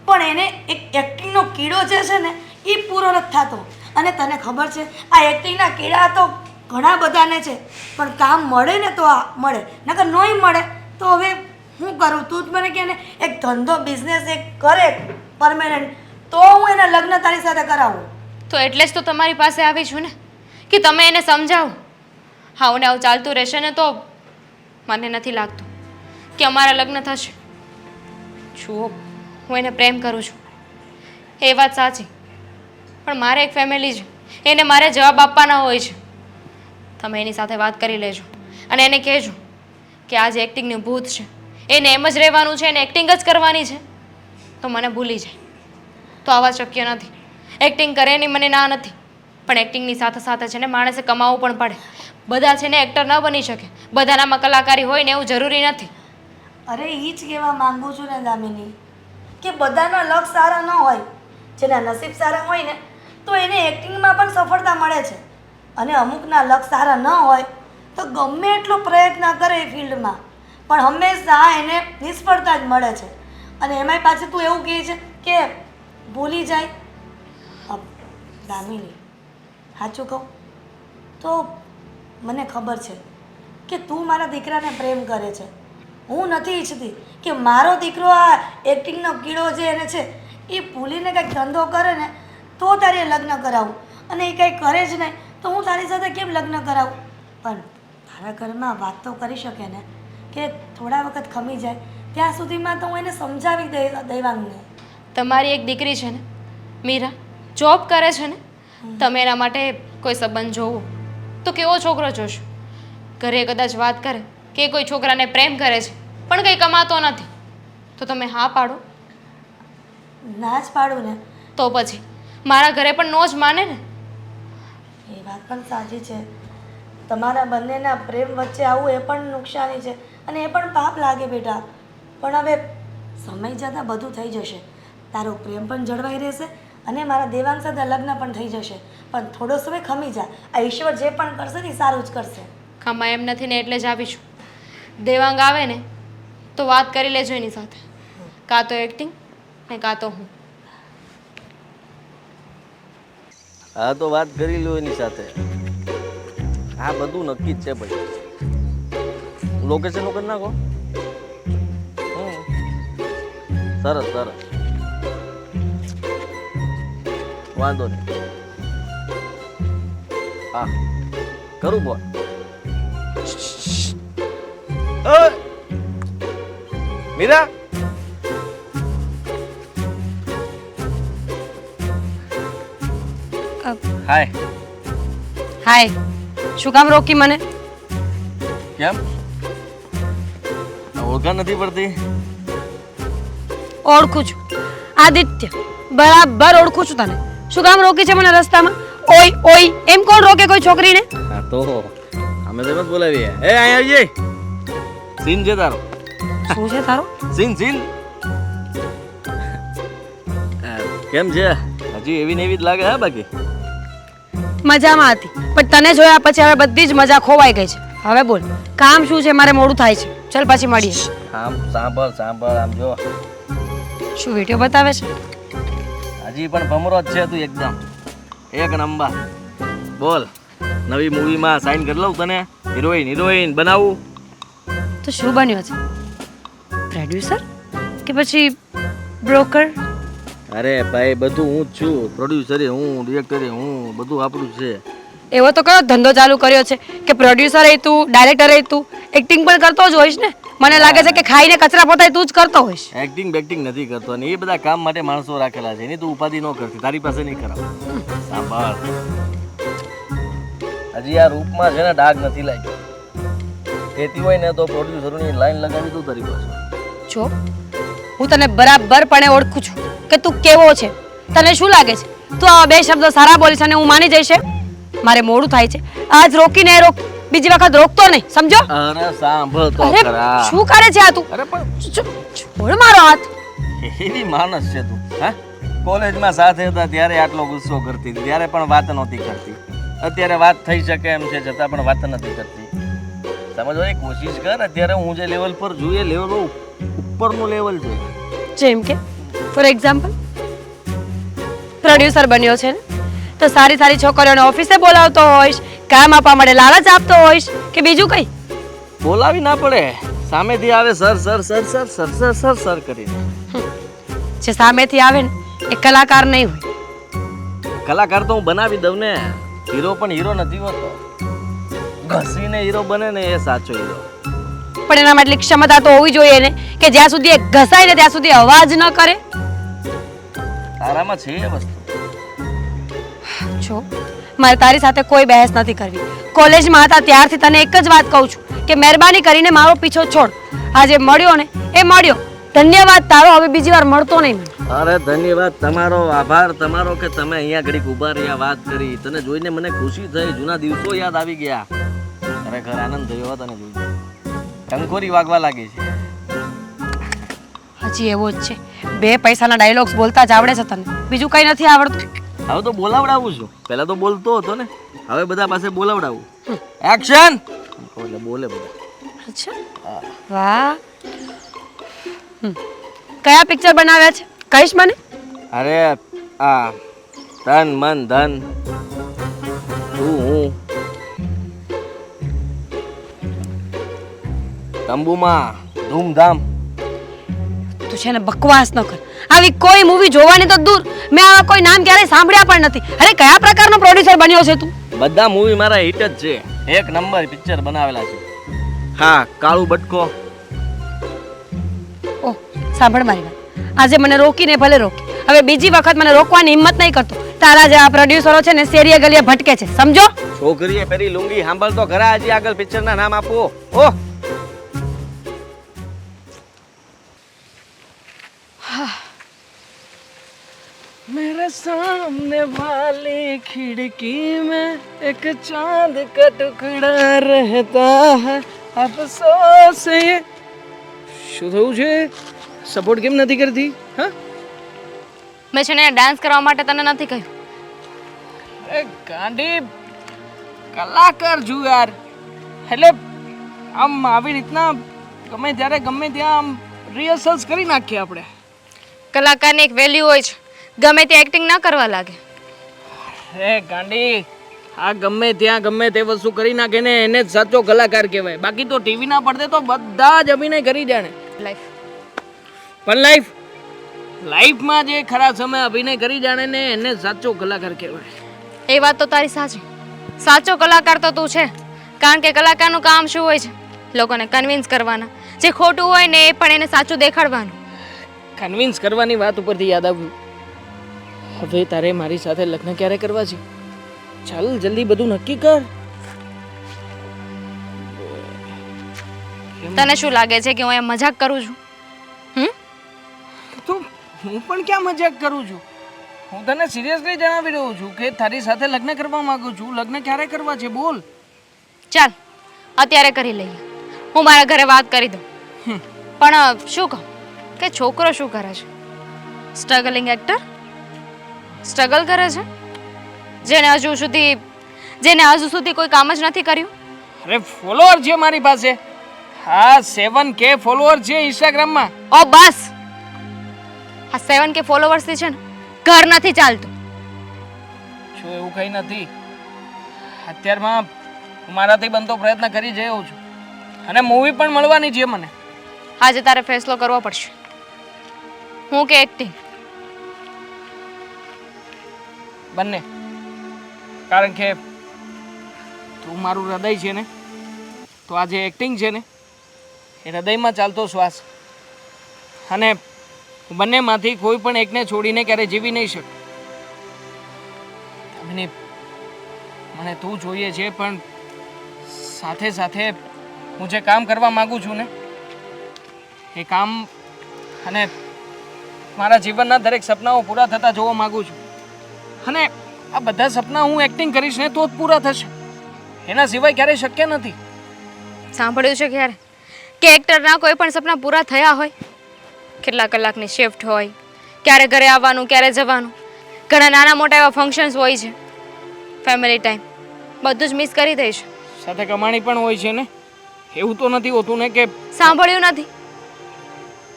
પણ એને એક એક્ટિંગનો કીડો જે છે ને એ પૂરો નથી થતો. અને તને ખબર છે આ એક્ટિંગના કીડા તો ઘણા બધાને છે પણ કામ મળે ને તો આ મળે, નકર નહીં મળે તો હવે હું કરું? તું જ મને કે ને એક ધંધો બિઝનેસ એક કરે પરમેનન્ટ તો હું એના લગ્ન તારી સાથે કરાવું. તો એટલે જ તો તમારી પાસે આવી છું ને કે તમે એને સમજાવો. હા, ને આવું ચાલતું રહેશે ને તો મને નથી લાગતું કે અમારા લગ્ન થશે. જુઓ, હું એને પ્રેમ કરું છું એ વાત સાચી, પણ મારે એક ફેમિલી છે, એને મારે જવાબ આપવાના હોય છે. તમે એની સાથે વાત કરી લેજો અને એને કહેજો કે આ જે એક્ટિંગનું ભૂત છે એને એમ જ રહેવાનું છે, એને એક્ટિંગ જ કરવાની છે, તો મને ભૂલી જાય. તો આવા શક્ય નથી. એક્ટિંગ કરે એની મને ના નથી, પણ એક્ટિંગની સાથે સાથે છે ને માણસે કમાવવું પણ પડે. બધા છે ને એક્ટર ન બની શકે, બધાનામાં કલાકારી હોય ને એવું જરૂરી નથી. અરે એ જ કહેવા માંગુ છું ને દામિની, કે બધાના લક સારા ન હોય. જેના નસીબ સારા હોય ને તો એને એક્ટિંગમાં પણ સફળતા મળે છે, અને અમુકના લક સારા ન હોય તો ગમે એટલો પ્રયત્ન કરે એ ફિલ્ડમાં પણ હંમેશા એને નિષ્ફળતા જ મળે છે. અને એમાંય પાછું તું એવું કહે છે કે ભૂલી જાય. દામિની, સાચું કહું તો મને ખબર છે કે તું મારા દીકરાને પ્રેમ કરે છે. હું નથી ઈચ્છતી કે મારો દીકરો આ એક્ટિંગનો કીડો જે એને છે એ ભૂલીને કંઈક ધંધો કરે ને તો તારે લગ્ન કરાવું, અને એ કંઈ કરે જ નહીં તો હું તારી સાથે કેમ લગ્ન કરાવું. પણ તારા ઘરમાં વાત તો કરી શકે ને કે થોડા વખત ખમી જાય ત્યાં સુધીમાં તો હું એને સમજાવી દેવાનું ને. તમારી એક દીકરી છે ને મીરા, જોબ કરે છે ને, તમે એના માટે કોઈ સંબંધ જોવો તો કેવો છોકરો જોશો? ઘરે કદાચ વાત કરે કે કોઈ છોકરાને પ્રેમ કરે છે પણ કંઈ કમાતો નથી, તો તમે હા પાડો? ના જ પાડું ને. તો પછી મારા ઘરે પણ નો જ માને ને. એ વાત પણ સાચી છે. તમારા બંનેના પ્રેમ વચ્ચે આવું એ પણ નુકસાની છે અને એ પણ પાપ લાગે બેટા. પણ હવે સમય જતાં બધું થઈ જશે. તારો પ્રેમ પણ જળવાઈ રહેશે અને મારા દેવાંગ સાથે લગ્ન પણ થઈ જશે. પણ થોડો સમય ખમી જા. આ ઈશ્વર જે પણ કરશે ને એ સારું જ કરશે. ખમા એમ નથી ને એટલે જ આવીશું. દેવાંગ આવે ને તો વાત કરી લેજો એની સાથે, કાં તો એક્ટિંગ ને કાં તો હું. હા તો વાત કરી લો એની સાથે. આ બધું નક્કી જ છે. પછી લોકેશન કરી નાખો. સરસ સરસ, વાંધો નહીં. હા કરું બોલ. મીરા, હાય. હાય. શું કામ રોકી મને? કેમ ઓળખાણ નથી પડતી? ઓળખું છું આદિત્ય, બરાબર ઓળખું છું તને. શું કામ રોકી છે મને રસ્તામાં? ઓય ઓય એમ કોણ રોકે કોઈ છોકરીને? હા તો અમે તો મત બોલાવીએ. એ અહીં આવજે. સીન છે તારો. શું છે તારો? Scene scene. કેમ છે? હજી એવી ને એવી જ લાગે. હા બાકી મજામાં હતી, પણ તને જોયા પછી હવે બધી જ મજા ખોવાઈ ગઈ છે. હવે બોલ કામ શું છે? મારે મોડું થાય છે. ચાલ પછી મળીએ. આમ સાંભળ સાંભળ, આમ જો. શું વિડીયો બતાવે છે? હજી પણ ભમરો જ છે તું એકદમ. એક નંબર. બોલ, નવી મૂવીમાં સાઈન કરી લઉં તને? હિરોઈન બનાવું? તો શું બન્યો છે? પ્રોડ્યુસર કે પછી બ્રોકર? અરે ભાઈ, બધું હું જ છું. પ્રોડ્યુસરે હું, ડિરેક્ટરે હું, બધું આપણું જ છે. એવો તો કયો ધંધો ચાલુ કર્યો છે કે પ્રોડ્યુસર એ તું, ડાયરેક્ટર એ તું, એક્ટિંગ પણ કરતો જ હોઈશ ને? મને લાગે છે કે ખાઈને કચરા પોતાય તું જ કરતો હોઈશ. એક્ટિંગ બેક્ટિંગ નથી કરતો, અને એ બધા કામ માટે માણસો રાખેલા છે. એની તું ઉપાધિ ન કરતી, તારી પાસે નહીં કરાવ. સાંભળ, હજી આ રૂપમાં છે ને ડાઘ નથી લાગ્યો. કહેતી હોય ને તો પ્રોડ્યુસરોની લાઈન લગાવી દઉં તારી પાસે. જો હું તને બરાબરપણે ઓળખું છું કે તું કેવો છે. તને શું લાગે છે તું આવા બે શબ્દો સારા બોલીશ અને હું માની જઈશ? મારે મોડું થાય છે, આજ રોકીને રોક, બીજી વખત રોકતો નહીં, સમજો? અરે સાંભળ તો અરે ખરા. શું કરે છે આ તું? અરે પણ છોડ મારો હાથ. એવી માણસ છે તું. હા, કોલેજમાં સાથે હતા ત્યારે આટલો ગુસ્સો કરતી હતી, ત્યારે પણ વાત નહોતી કરતી. અત્યારે વાત થઈ શકે એમ છે છતાં પણ વાત નથી કરતી. સમજવાની કોશિશ કર. અત્યારે હું જે લેવલ પર છું એ લેવલ ઉપરનું લેવલ છે. જેમ કે ફોર એક્ઝામ્પલ પ્રોડ્યુસર બન્યો છે ને તો સારી સારી છોકરીઓને ઓફિસે બોલાવતો હોઈશ, કામ આપવા માટે લાલચ આપતો હોઈશ કે બીજું કંઈ? બોલાવી ના પડે, સામેથી આવે sir sir sir sir sir sir sir sir કરીને. જે સામેથી આવે ને એ કલાકાર નહીં હોય. કલાકાર તો હું બનાવી દઉં ને. હીરો પણ હીરો નથી હોતો. ઘસીને હીરો બને ને એ સાચો હીરો. પણ એનામાં એટલી ક્ષમતા તો હોવી જોઈએ ને કે જ્યાં સુધી એ ઘસાય ને ત્યાં સુધી અવાજ ન કરે. તારામાં છે એ વસ્તુ. જો મારે તારી સાથે કોઈ બહેસ નથી કરવી. કોલેજમાં હતા ત્યારથી તને એક જ વાત કહું છું કે મહેરબાની કરીને મારો પીછો છોડ. આજે મળ્યો ને એ મળ્યો, ધન્યવાદ તારો. હવે બીજી વાર મળતો નહીં મને. અરે ધન્યવાદ તમારો, આભાર તમારો કે તમે અહીંયા ઘડીક ઊભા રહ્યા, વાત કરી. તને જોઈને મને ખુશી થઈ, જૂના દિવસો યાદ આવી ગયા. ખરેખર આનંદ થયો તને જોઈને. ટંકોરી વાગવા લાગી છે. હજી એવો જ છે, 2 પૈસાના ડાયલોગ્સ બોલતા જ આવડે છે તને, બીજું કઈ નથી આવડતું. હવે તો બોલાવડાવું છું. પહેલા તો બોલતો હતો ને, હવે બધા પાસે બોલાવડાવું. એક્શન એટલે બોલે બધા. અચ્છા, વાહ. કયા પિક્ચર બનાવ્યા છે કહીશ મને? અરે આ તન મન ધન તું હું તંબુમાં ધૂમધામ. તું છે ને બકવાસ ન કર. આવી કોઈ મૂવી જોવાની તો દૂર, મેં આવા કોઈ નામ ક્યારેય સાંભળ્યા પણ નથી. અરે કયા પ્રકારનો પ્રોડ્યુસર બન્યો છે તું? બધા મૂવી મારા હિટ જ છે. 1 નંબર પિક્ચર બનાવેલા છે. હા, કાળું બટકો. ઓહ, સાંભળ મારી વાત. આજે મને રોકીને ભલે રોકી, હવે બીજી વખત મને રોકવાની હિંમત નહીં કરતો. તારા જે આ પ્રોડ્યુસરો છે ને શેરીએ ગલીએ ભટકે છે, સમજો? છોકરીએ પેલી લુંગી સાંભળ તો ખરા. હજી આગળ પિક્ચરના નામ આપો. ઓહ, मेरे सामने वाली खिड़की में एक चांद का टुकड़ा रहता है अफसोस ये. શું થયું છે? સપોર્ટ કેમ નથી કરતી? હા, મેં છે ને ડાન્સ કરવા માટે તને નથી કહ્યું. અરે ગાંડી, કલાકાર છું યાર. એટલે આમ આવી રીતના ગમે ત્યારે ગમે ત્યાં આમ રિહર્સલ્સ કરી નાખીએ આપણે. કલાકારની એક વેલ્યુ હોય છે, ગમે તે એક્ટિંગ ના કરવા લાગે. અરે ગાંડી, આ ગમે ત્યાં ગમે તે વસ્તુ કરી નાખે ને એને જ સાચો કલાકાર કહેવાય. બાકી તો ટીવીના પડદે તો બધા જ અભિનય કરી જાણે. લાઈફ પણ લાઈફમાં જે ખરા સમય અભિનય કરી જાણે ને એને જ સાચો કલાકાર કહેવાય. એ વાત તો તારી સાચી. સાચો કલાકાર તો તું છે, કારણ કે કલાકારનું કામ શું હોય છે? લોકોને કન્વિન્સ કરવાના. જે ખોટું હોય ને એ પણ એને સાચું દેખાડવાનું. કન્વિન્સ કરવાની વાત ઉપરથી યાદ આવ્યું, હવે તારે મારી સાથે લગ્ન ક્યારે કરવા છે? ચાલ જલ્દી બધું નક્કી કર. તને શું લાગે છે કે હું એ મજાક કરું છું? તો હું પણ ક્યાં મજાક કરું છું? હું તને સિરિયસલી જણાવી રહ્યો છું કે તારી સાથે લગ્ન કરવા માંગુ છું. લગ્ન ક્યારે કરવા છે બોલ. ચાલ અત્યારે કરી લઈએ. હું મારા ઘરે વાત કરી દઉં. પણ શું કહું કે છોકરો શું કરે છે? સ્ટ્રગલિંગ એક્ટર સ્ટ્રગલ કરે છે, જેને હજુ સુધી કોઈ કામ જ નથી કર્યું. અરે ફોલોઅર છે મારી પાસે. હા, 7K ફોલોઅર છે ઇન્સ્ટાગ્રામમાં. ઓ બસ, આ 7K ફોલોવર્સ થી છે ને ઘર નથી ચાલતું. જો એવું કંઈ નથી. અત્યારમાં હું મારાથી બનતો પ્રયત્ન કરી રહ્યો છું અને મૂવી પણ મળવાની છે મને. આજે તારે ફેસલો કરવો પડશે, હું કે એક્ટિંગ. બંને. કારણ કે તું મારું હૃદય છે ને, તો આ જે એક્ટિંગ છે ને એ હૃદયમાં ચાલતો શ્વાસ. અને હું બંનેમાંથી કોઈ પણ એકને છોડીને ક્યારે જીવી નહીં શકું. મને તું જોઈએ છે, પણ સાથે સાથે હું જે કામ કરવા માંગુ છું ને એ કામ અને મારા જીવનના દરેક સપનાઓ પૂરા થતા જોવા માંગુ છું. અને આ બધા સપના હું એક્ટિંગ કરીશ ને તો જ પૂરા થશે, એના સિવાય ક્યારેય શક્ય નથી. સાંભળ્યું છે ક્યારે કે એક્ટરના કોઈ પણ સપના પૂરા થયા હોય? કેટલા કલાકની શિફ્ટ હોય, ક્યારે ઘરે આવવાનું, ક્યારે જવાનું, ઘણા નાના મોટા એવા ફંક્શન્સ હોય છે, ફેમિલી ટાઈમ, બધું જ મિસ કરી દઈશ. સાથે કમાણી પણ હોય છે ને. એવું તો નથી હોતું ને કે સાંભળ્યું નથી?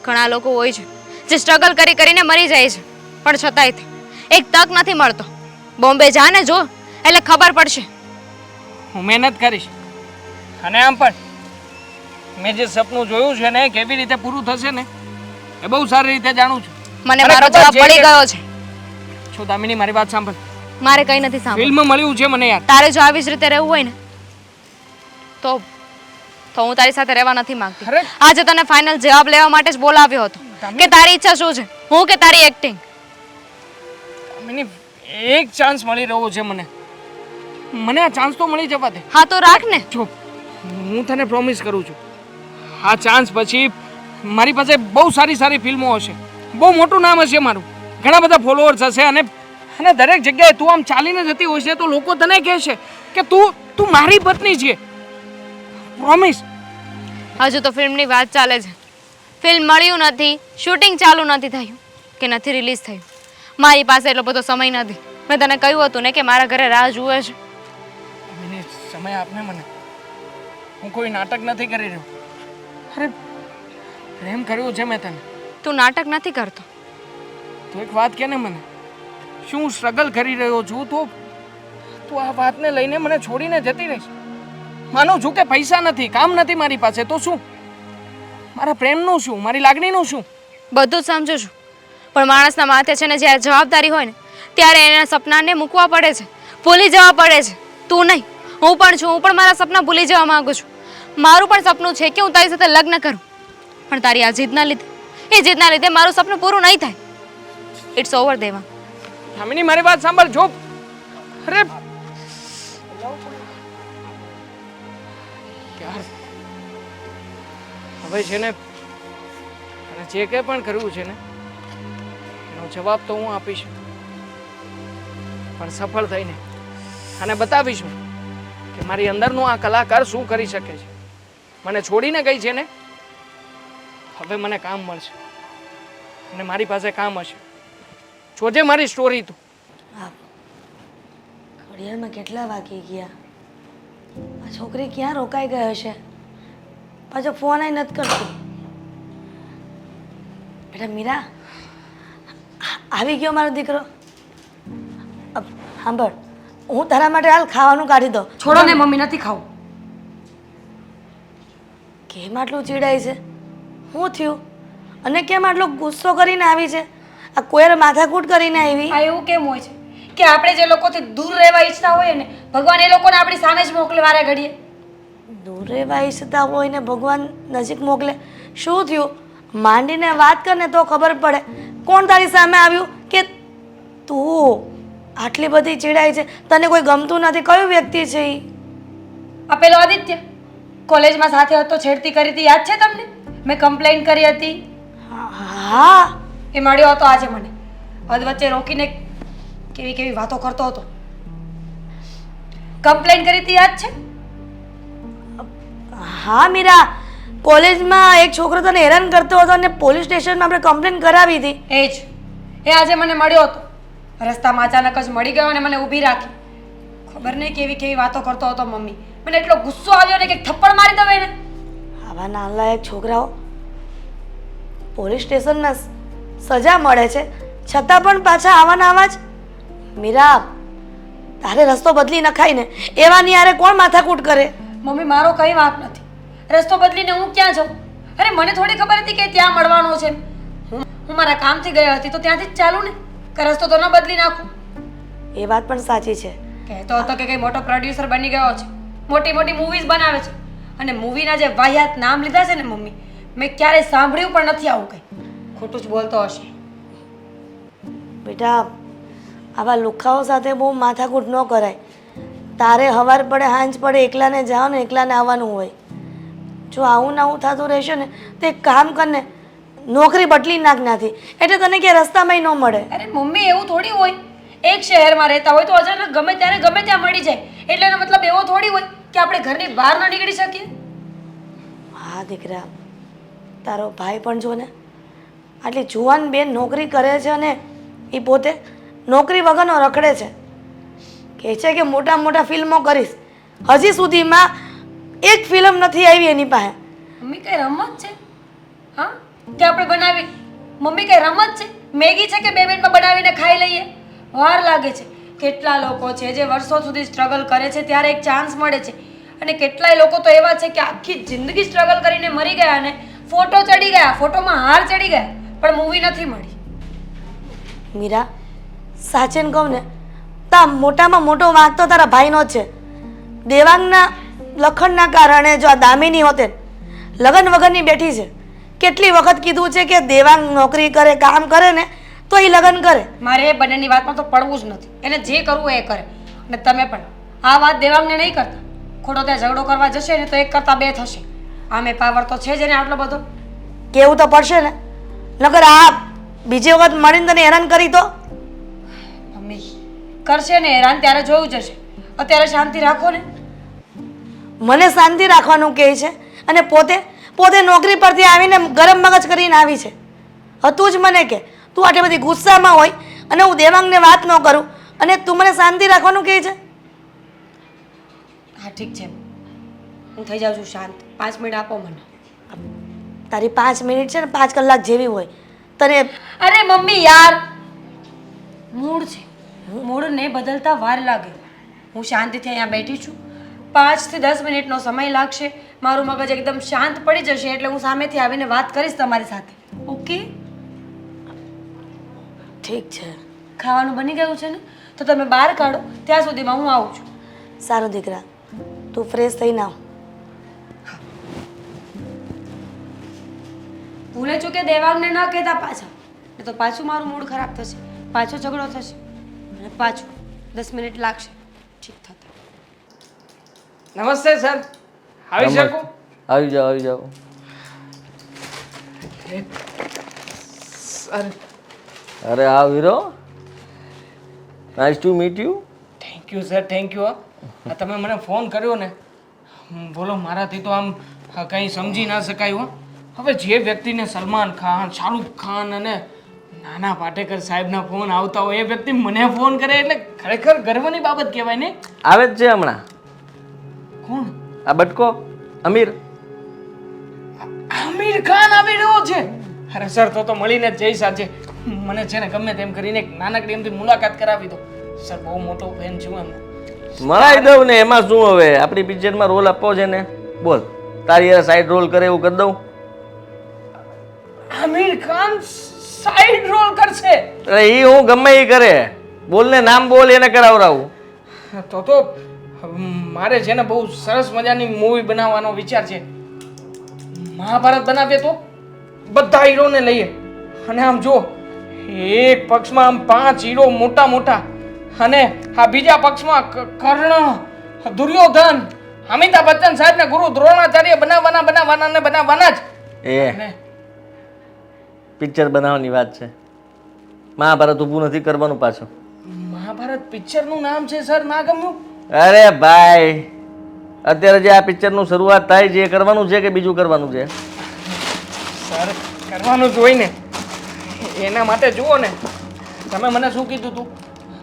ઘણા લોકો હોય છે જે સ્ટ્રગલ કરીને મરી જાય છે, પણ છતાંય એક તક નથી મળતો. બોમ્બે જા ને જો, એટલે ખબર પડશે. હું મહેનત કરીશ અને આમ પણ મેં જે સપનું જોયું છે ને કેવી રીતે પૂરું થશે ને એ બહુ સારી રીતે જાણું છું. મને અરે મારો ખબર જવાબ છે મળી કે- ગયો છે. છો દામિની, મારી વાત સાંભળ. મારે કઈ નથી સાંભળવું. ફિલ્મ મળ્યું છે મને યાર. તારે જો આવી જ રીતે રહેવું હોય ને તો હું તારી સાથે રહેવા નથી માંગતી. અરે! આજે તને ફાઇનલ જવાબ લેવા માટે જ બોલાવ્યો હતો કે તારી ઈચ્છા શું છે, હું કે તારી એક્ટિંગ. દામિની, એક ચાન્સ મળી રહ્યો છે મને. મને આ ચાન્સ તો મળી જવા દે. હા તો રાખ ને. જો હું તને પ્રોમિસ કરું છું, આ ચાન્સ પછી મારી પાસે બહુ સારી સારી ફિલ્મો હશે, બહુ મોટું નામ હશે મારું, ઘણા બધા ફોલોઅર્સ હશે, અને દરેક જગ્યાએ તું આમ ચાલીને જતી હોય છે તો લોકો તને કહેશે કે તું મારી પત્ની છે. પ્રોમિસ. હજુ તો ફિલ્મની વાત ચાલે છે. ફિલ્મ મળ્યું નથી, શૂટિંગ ચાલુ નથી થયું કે નથી રિલીઝ થયું. મારી પાસે એટલો બધો સમય નથી. મેં તને કહ્યું હતું ને કે મારા ઘરે રાહ જુએ છે. સમય આપને મને, હું કોઈ નાટક નથી કરી રહ્યો. અરે પ્રેમ કર્યો છે મેં તને. તું નાટક નથી કરતો. તું એક વાત કે ને મને, શું હું સ્ટ્રગલ કરી રહ્યો છું તો તું આ વાતને લઈને મને છોડીને જતી રહીશ? માનું છું કે પૈસા નથી, કામ નથી મારી પાસે, તો શું? મારા પ્રેમનું શું, મારી લાગણીનું શું? બધું જ સમજુ છું, પણ માણસના માથે છે ને જ્યારે જવાબદારી હોય ને ત્યારે એના સપનાને મૂકવા પડે છે, ભૂલી જવા પડે છે. તું નહીં, હું પણ છું. હું પણ મારા સપના ભૂલી જવા માંગુ છું. મારું પણ સપનું છે કે હું તારી સાથે લગ્ન કરું, પણ તારી આ જીદના લીધે, એ જીદના લીધે મારું સપનું પૂરું નહીં થાય. ઇટ્સ ઓવર દેવા. દામિની મારી વાત સાંભળ. જો અરે યાર, હવે છે ને અને જે કંઈ પણ કરવું છે ને એનો જવાબ તો હું આપીશ, પણ સફળ થઈને અને બતાવીશ હું કે મારી અંદરનો આ કલાકાર શું કરી શકે છે. મને છોડીને ગઈ છે ને, હવે મને કામ મળશે અને મારી પાસે કામ હશે. જોજે મારી સ્ટોરી તું. હા, ઘડિયાળમાં કેટલા વાગી ગયા? આ છોકરી ક્યાં રોકાઈ ગઈ હશે? પાછો ફોન આવી નથી કરતી. બેટા મીરા, આવી ગયો મારો દીકરો. સાંભળ, હું તારા માટે હાલ ખાવાનું કાઢી દઉં. છોડો ને મમ્મી, નથી ખાવું. કેમ આટલું ચીડાય છે? શું થયું? અને કેમ આટલો ગુસ્સો કરીને આવી છે? આ કોયર માથાકૂટ કરીને આવી? આ એવું કેમ હોય છે કે આપણે જે લોકોથી દૂર રહેવા ઈચ્છતા હોઈએ ને, ભગવાન એ લોકોને આપણી સામે જ મોકલે વારે ઘડીએ. દૂર રહેવા ઈચ્છતા હોય ને ભગવાન નજીક મોકલે? શું થયું? માંડીને વાત કર ને તો ખબર પડે. કોણ તારી સામે આવ્યું કે તું આટલી બધી ચીડાય છે? તને કોઈ ગમતું નથી? કયું વ્યક્તિ છે એ? આ પેલો આદિત્ય કોલેજમાં સાથે હતો, છેડતી કરી હતી, યાદ છે તમને? મેં કમ્પ્લેન કરી હતી. હા, એ મળ્યો હતો આજે મને, વચ્ચે રોકીને કેવી કેવી વાતો કરતો હતો. કમ્પ્લેન કરી હતી, યાદ છે? હા મીરા, કોલેજમાં એક છોકરો તને હેરાન કરતો હતો અને પોલીસ સ્ટેશનમાં આપણે કમ્પ્લેન કરાવી હતી. એ જ, એ આજે મને મળ્યો હતો. રસ્તામાં અચાનક જ મળી ગયો અને મને ઊભી રાખી. ખબર નહીં કેવી કેવી વાતો કરતો હતો મમ્મી. મને એટલો ગુસ્સો આવ્યો ને કે થપ્પડ મારી દઉં એને. આવા નાલાયક છોકરાઓ પોલીસ સ્ટેશનના સજા મળે છે છતાં પણ પાછા આવાના આવા જ. મીરા, તારે રસ્તો બદલી નખાય ને, એવાની યારે કોણ માથાકૂટ કરે? મમ્મી મારો કઈ વાંક નથી. રસ્તો બદલીને હું ક્યાં જાઉં? અરે મને થોડી ખબર હતી કે ત્યાં મળવાનો છે. હું મારા કામથી ગઈ હતી તો ત્યાંથી જ ચાલું ને, કે રસ્તો તો ન બદલી નાખું. એ વાત પણ સાચી છે. કહેતો હતો કે કઈ મોટો પ્રોડ્યુસર બની ગયો છે, મોટી મોટી મૂવીઝ બનાવે છે, અને મૂવીના જે વાહિયાત નામ લીધા છે ને મમ્મી, મેં ક્યારેય સાંભળ્યું પણ નથી આવું કંઈ. ખોટું જ બોલતો હશે. બેટા, આવા લુખાઓ સાથે બહુ માથાકૂટ ન કરાય. તારે હવાર પડે સાંજ પડે એકલાને જાઓ ને એકલાને આવવાનું હોય. જો આવું ને આવું થતું રહેશે ને તો એક કામ કરને, નોકરી બદલી નાખ નાથી, એટલે તને ક્યાં રસ્તામાં ન મળે. અરે મમ્મી એવું થોડી હોય, એક શહેરમાં રહેતા હોય તો અચાનક ગમે ત્યારે ગમે ત્યાં મળી જાય, એટલે એનો મતલબ એવો થોડી હોય કે આપણે ઘરની બહાર ન નીકળી શકીએ. હા દીકરા, તારો ભાઈ પણ જો ને, આટલી જુવાન બેન નોકરી કરે છે અને એ પોતે નોકરી વગરનો રખડે છે. કહે છે કે મોટા મોટા ફિલ્મો કરીશ, હજી સુધીમાં એક ફિલ્મ નથી આવી એની પાસે. મમ્મી કઈ રમત છે? હા, કે આપણે બનાવી? મમ્મી કઈ રમત છે? મેગી છે કે 2 મિનિટમાં બનાવીને ખાઈ લઈએ? વાર લાગે છે. કેટલા લોકો છે જે વર્ષો સુધી સ્ટ્રગલ કરે છે ત્યારે એક ચાન્સ મળે છે, અને કેટલાય લોકો તો એવા છે કે આખી જિંદગી સ્ટ્રગલ કરીને મરી ગયા ને ફોટો ચડી ગયા, ફોટોમાં હાર ચડી ગયા, પણ મૂવી નથી મળી. મીરા, સાચેને કહું ને, તા મોટામાં મોટો વાંક તો તારા ભાઈનો જ છે. દેવાંગના લખણના કારણે જો આ દામિની હોતે લગ્ન વગરની બેઠી છે. કેટલી વખત કીધું છે કે દેવાંગ નોકરી કરે, કામ કરે ને તો એ લગ્ન કરે. મારે એ બંનેની વાતમાં તો પડવું જ નથી. એને જે કરવું એ કરે. અને તમે પણ આ વાત દેવાંગને નહીં કરતા. ખોટો ત્યાં ઝઘડો કરવા જશે ને તો એક કરતાં બે થશે. આમે પાવર તો છે જ એને આટલો બધો. કેવું તો પડશે ને, નકર આ બીજી વખત મળીને તને હેરાન કરી તો. મમ્મી કરશે ને હેરાન ત્યારે જોયું જશે. અત્યારે શાંતિ રાખો ને. મને શાંતિ રાખવાનું કહે છે અને પોતે નોકરી પરથી આવીને ગરમ મગજ કરીને આવી છે. હતું જ મને કે તું આટલી બધી ગુસ્સામાં હોય અને હું દેવાંગને વાત ન કરું અને તું મને શાંતિ રાખવાનું કહે છે. હા ઠીક છે, હું થઈ જાઉં છું શાંત. 5 મિનિટ આપો મને. તારી 5 મિનિટ છે ને 5 કલાક જેવી હોય તને. અરે મમ્મી યાર, મૂડ છે, મૂડને બદલતા વાર લાગે. હું શાંતિથી અહીંયા બેઠી છું. 5 થી 10 મિનિટનો સમય લાગશે. મારું મગજ એકદમ શાંત પડી જશે એટલે હું સામેથી આવીને વાત કરીશ તમારી સાથે. ઓકે? ઠીક છે. ખાવાનું બની ગયું છે ને, તો તમે બહાર કાઢો, ત્યાં સુધીમાં હું આવું છું. સારું દીકરા, તું ફ્રેશ થઈને આવ. ભૂલે ચૂકે દેવાંગને ન કહેતા પાછા, નહીં તો પાછું મારું મૂડ ખરાબ થશે, પાછો ઝઘડો થશે અને પાછું 10 મિનિટ લાગશે ઠીક થતા. નમસ્તે સર, આવી શકું? આવી જાઓ આવી જાઓ. સર અરે આ વીરો, nice to meet you. Thank you sir, thank you. તમે મને ફોન કર્યો ને, બોલો મારાથી તો આમ કંઈ સમજી ના શકાયું. હવે જે વ્યક્તિને સલમાન ખાન, શાહરુખ ખાન અને નાના પાટેકર સાહેબના ફોન આવતા હોય એ વ્યક્તિ મને ફોન કરે એટલે ખરેખર ગર્વની બાબત કહેવાય ને. આવે જ છે હમણાં. કોણ? આ બટકો અમીર. આમિર ખાન આવી રહ્યો છે? અરે સર તો મળીને જ જઈશ આજે. મને છે ને ગમે તેમ કરીને એક નાનકડી એમથી મુલાકાત કરાવી દો સર. બહુ મોટો ફેન છું એમનો. મળાઈ દઉં ને, એમાં શું હવે? આપણી પિક્ચરમાં રોલ આપવો છે ને, બોલ. તારી યાર સાઈડ રોલ કરે એવું કરી દઉં. આમિર ખાન સાઈડ રોલ કરશે? અરે એ હું ગમે એ કરે, બોલ ને, નામ બોલ, એને કરાવરાવું. તો મારે છે ને બહુ સરસ મજાની મૂવી બનાવવાનો વિચાર છે. મહાભારત બનાવીએ તો બધા હીરોને લઈએ અને આમ જો એક પક્ષમાં આમ 5 હીરો મોટા મોટા અને આ બીજા પક્ષમાં કર્ણ, દુર્યોધન, અમિતાભ બચ્ચન સાહેબ ને ગુરુ દ્રોણાચાર્ય બનાવવાના જ. એ પિક્ચર બનાવવાની વાત છે, મહાભારત ઊભું નથી કરવાનું પાછું. મહાભારત પિક્ચરનું નામ છે સર, ના ગમ્યું? અરે ભાઈ, અત્યારે જે આ પિક્ચરનું શરૂઆત થાય છે એ કરવાનું છે કે બીજું કરવાનું છે? સર કરવાનું જ હોય ને, એના માટે જુઓ ને, તમે મને શું કીધું તું?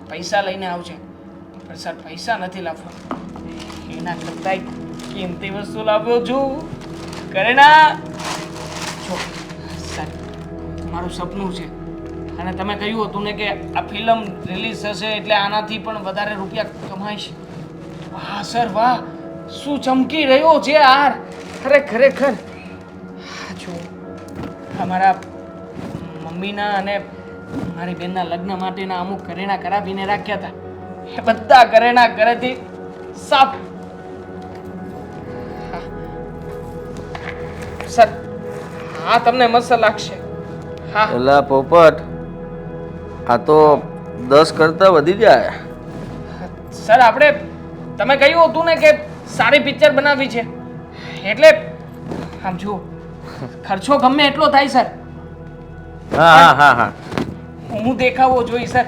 પૈસા લઈને આવશે. પણ સર પૈસા નથી લાવવા, એના કરતા કિંમતી વસ્તુ લાવ્યો છું. કરેના જો સર, મારું સપનું છે અને તમે કહ્યું હતું ને કે આ ફિલ્મ રિલીઝ થશે એટલે આનાથી પણ વધારે રૂપિયા કમાઈશ. વાહ સર વાહ, શું ચમકી રહ્યો છે યાર. ખરેખર જો અમારા મમ્મીના અને મારી બેનના લગ્ન માટેના અમુક ઘરેણા કરાવીને રાખ્યા હતા, એ બધા ઘરેણા ઘરેથી સાફ. સર હા તમને મસ્ત લાગશે. હા એલા પોપટ, આ તો 10 કરતા વધી જાય. સર આપણે તમે કહ્યું હતું ને કે સારી પિક્ચર બનાવી છે એટલે આમ જુઓ ખર્ચો ગમે એટલો થાય સર. હા. હું દેખાવો જોઈએ સર,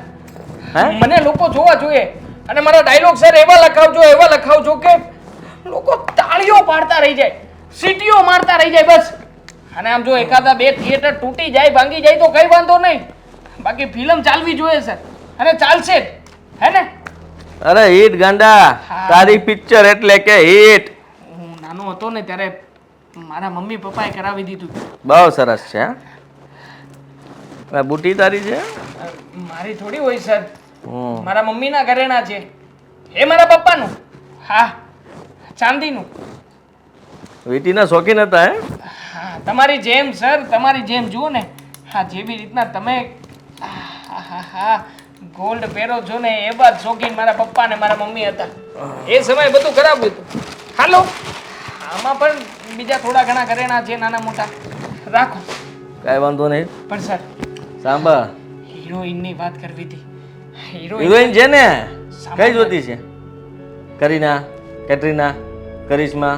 હે? મને લોકો જોવા જોઈએ અને મારા ડાયલોગ સર એવા લખાવજો કે લોકો તાળીઓ પાડતા રહી જાય, સીટીઓ મારતા રહી જાય બસ. અને આમ જો એકાદા 2 થિયેટર તૂટી જાય, ભાંગી જાય તો કઈ વાંધો નહીં, બાકી ફિલ્મ ચાલવી જોઈએ સર, અને ચાલશે જ, હે ને? અરે હિટ ગાંડા, તારી પિક્ચર એટલે કે હિટ. હું નાનો હતો ને ત્યારે મારા મમ્મી પપ્પાએ કરાવી દીધું. બહુ સરસ છે. આ બુટી તારી છે? મારી થોડી હોય સર, હમ. મારા મમ્મીના ઘરેણા છે, એ મારા પપ્પાનું. હા, ચાંદીનું. વીટીના શોખીન હતા હે? હા, તમારી જેમ સર, તમારી જેમ. જુઓ ને, હા જેવી રીતના તમે ગોલ્ડ પહેરો છો ને એવા જ શોખીન મારા પપ્પા ને મારા મમ્મી હતા. એ સમયે બધું ખરાબ હતું. હાલો, આમાં પણ બીજા થોડા ઘણા ઘરેણા છે, નાના મોટા રાખો. કાંઈ વાંધો નહીં. પણ સર સાંભળ, હિરોઈનની વાત કરવી હતી. હિરોઈન છે ને, કઈ જોતી છે? કરીના, કેટરીના, કરિશ્મા,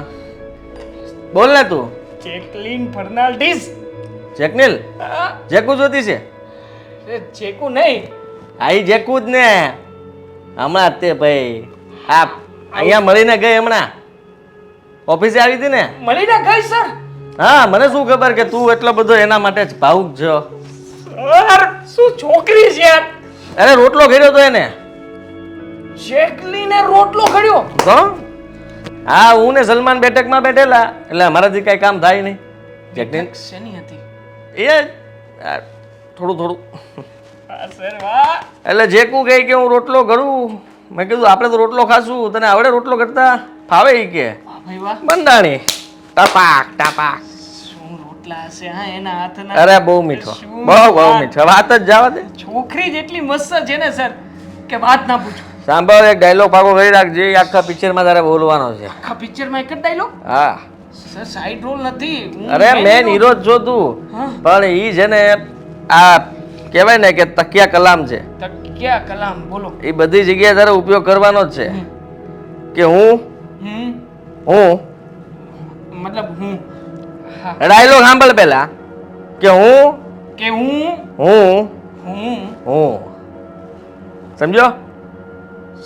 બોલ ને તું. જેકલિન ફર્નાન્ડીસ. જેકનિલ, જેકુ જોતી છે. જેકુ નહીં. આઈ જેકુ જ ને. હમણાં જ તે ભાઈ આ અહીંયા મળીને ગઈ હમણાં. ઓફિસે આવી હતી ને. મળીને ગઈ સર. હા, મને શું ખબર કે તું એટલો બધો એના માટે જ ભાવુક છો. સર શું છોકરી છે યાર. અરે રોટલો ઘેર્યો તો એને. જેકલીને રોટલો ખડ્યો. તો હા, હું ને સલમાન બેઠકમાં બેઠેલા એટલે અમારાથી કઈ કામ થાય નહીં. જેકલિન શેની હતી? એ આ થોડું થોડું સર વાહ. એટલે જેકુ કહે કે હું રોટલો ઘડું. મેં કીધું આપણે તો રોટલો ખાશું, તને આવડે રોટલો કરતા? ફાવે ઈ કે વાહ ભાઈ વાહ. બંધાણી ટપાક ટપાક. શું રોટલા હશે હા એના હાથના. અરે બહુ મીઠો, બહુ મીઠો. વાત જ જવા દે. છોકરી જેટલી મસ્ત છે ને સર કે વાત ના પૂછો. સાંભળ, એક ડાયલોગ પાકો કરી રાખજે. એ આખા પિક્ચરમાં તારે બોલવાનો છે. આખા પિક્ચરમાં એક જ ડાયલોગ. હા, સર સાઈડ રોલ નથી. હું અરે main મેન hero. હીરો જ છો તું. હા. પણ ઈ છે ને આ કહેવાય ને કે તકિયા કલામ છે. તકિયા કલામ બોલો. એ બધી જગ્યાએ તારે ઉપયોગ કરવાનો જ છે કે હું હમ હું મતલબ હું. હા ડાયલોગ સાંભળ પહેલા કે હું કે હું હું હું. હું સમજો.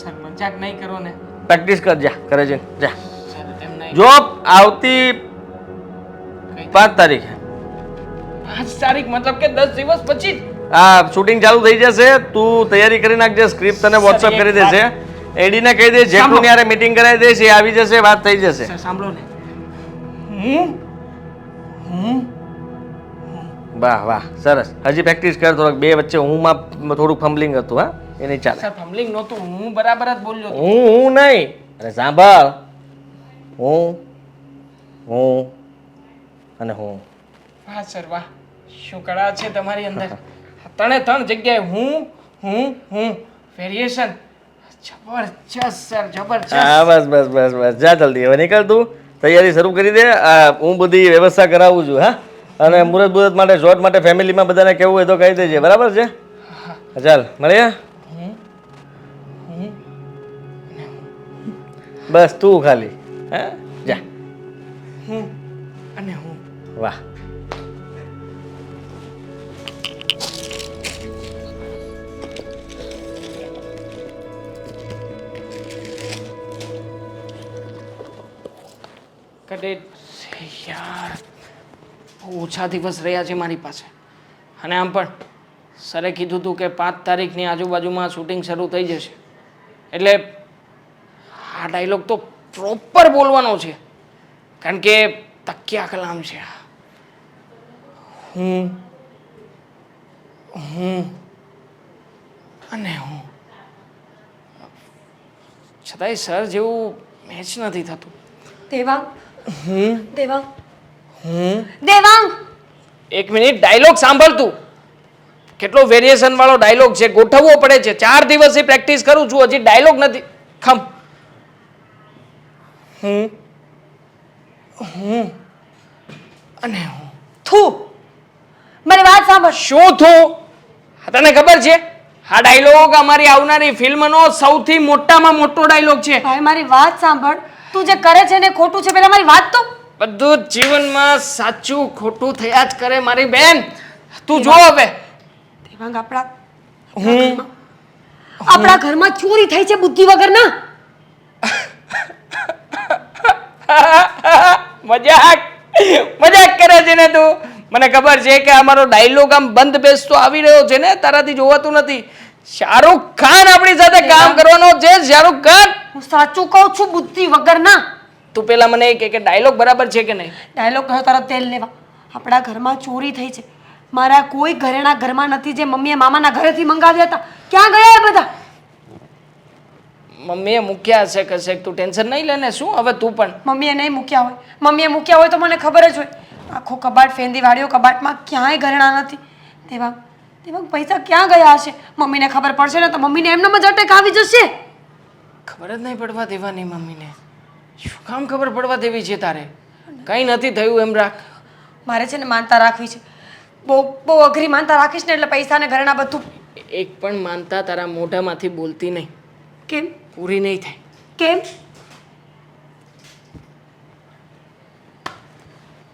સર મજાક નહીં કરો ને. પ્રેક્ટિસ કર, જા કરે છે જા. સર તેમ નહીં. જોબ આવતી 5 તારીખે. 5 તારીખ મતલબ કે 10 દિવસ પછી જ. આ શૂટિંગ ચાલુ થઈ જશે. તું તૈયારી કરી નાખજે. સ્ક્રિપ્ટ તને વોટ્સઅપ કરી દેશે. એડીને કહી દે જેકુની હારે મીટિંગ કરાવી દઈશ. એ આવી જશે, વાત થઈ જશે. સર સાંભળો ને. હું હું વાહ વાહ, સરસ. હજી પ્રેક્ટિસ કર થોડોક. બે વચ્ચે હુંમાં થોડુંક ફમ્બલિંગ હતું. હા, એ નહીં ચાલે. સર ફમ્બલિંગ નહોતું. હું બરાબર જ બોલ્યો હતો. હું નહીં. અરે સાંભળ, હું હું અને હું. વાહ સર વાહ. શું કળા છે તમારી અંદર. ત્રણે ત્રણ જગ્યાએ હું વેરિએશન જબરજસ્ત સર જબરજસ્ત. હા, બસ બસ બસ બસ. જા જલ્દી હવે નીકળ તું. તૈયારી શરૂ કરી દે. હું બધી વ્યવસ્થા કરાવું છું. હા, અને મુહૂર્ત મુહૂર્ત માટે શોર્ટ માટે ફેમિલીમાં બધાને કેવું હોય તો કહી દેજે. બરાબર છે? ચાલ મળીએ. બસ તું ખાલી. હા, જા. હું અને હું. વાહ. કડે યાર બહુ ઓછા દિવસ રહ્યા છે મારી પાસે. અને આમ પણ સરે કીધું હતું કે 5 તારીખની આજુબાજુમાં શૂટિંગ શરૂ થઈ જશે. એટલે આ ડાયલોગ તો પ્રોપર બોલવાનો છે. કારણ કે તકિયા કલામ છે. હું હું અને હું. છતાંય સર જેવું મેચ નથી થતું. દેવાંગ, હું દેવાંગ, હું દેવાંગ. એક મિનિટ ડાયલોગ સાંભળ તું. કેટલો વેરિએશન વાળો ડાયલોગ છે. ગોઠવવો પડે છે. 4 દિવસથી પ્રેક્ટિસ કરું છું. હજી ડાયલોગ નથી. ખમ. હું હું અને હું. થુ, મારી વાત સાંભળ. શું થયું? તને ખબર છે આ ડાયલોગ અમારી આવનારી ફિલ્મનો સૌથી મોટામાં મોટો ડાયલોગ છે. ભાઈ મારી વાત સાંભળ. તું જે કરે છે ને એ ખોટું છે. પેલા મારી વાત તો બધું જ જીવનમાં સાચું ખોટું થયા જ કરે મારી બેન. તું જો હવે. દેવાંગ, આપણા હું આપણા ઘરમાં ચોરી થઈ છે બુદ્ધિ વગરના. મજાક મજાક કરે છે ને તું. મને ખબર છે કે અમારો ડાયલોગ આમ બંધ બેસતો આવી રહ્યો છે ને, તારાથી જોવાતું નથી. શાહરુખ ખાન આપણી સાથે કામ કરવાનો છે. શાહરુખ ખાન. હું સાચું કહું છું, બુદ્ધિ વગરના. તું પેલા મને એ કે ડાયલોગ બરાબર છે કે નહીં. ડાયલોગ કહ્યો તારા તેલ લેવા. આપણા ઘરમાં ચોરી થઈ છે. મારા કોઈ ઘરેણા ઘરમાં નથી જે મમ્મીએ મામાના ઘરેથી મંગાવ્યા હતા. ક્યાં ગયા એ બધા? મમ્મીએ મૂક્યા હશે કશે. તું ટેન્શન નહીં લે ને. શું હવે તું પણ. મમ્મીએ નહીં મૂક્યા હોય. મમ્મીએ મૂક્યા હોય તો મને ખબર જ હોય. આખો કબાટ ફેંદી વાળ્યો. કબાટમાં ક્યાંય ઘરેણા નથી. દેવાંગ, દેવાંગ, પૈસા ક્યાં ગયા હશે? મમ્મીને ખબર પડશે ને તો મમ્મીને એમનામ જ અટેક આવી જશે. ખબર જ નહીં પડવા દેવાની મમ્મીને. શું કામ ખબર પડવા દેવી છે તારે? કંઈ નથી થયું એમ રાખ. મારે છે ને માનતા રાખવી છે. બહુ બહુ અઘરી માનતા રાખીશ ને એટલે પૈસા ને ઘરેણા બધું. એક પણ માનતા તારા મોઢામાંથી બોલતી નહીં. કેમ? પૂરી નહીં થાય. કેમ?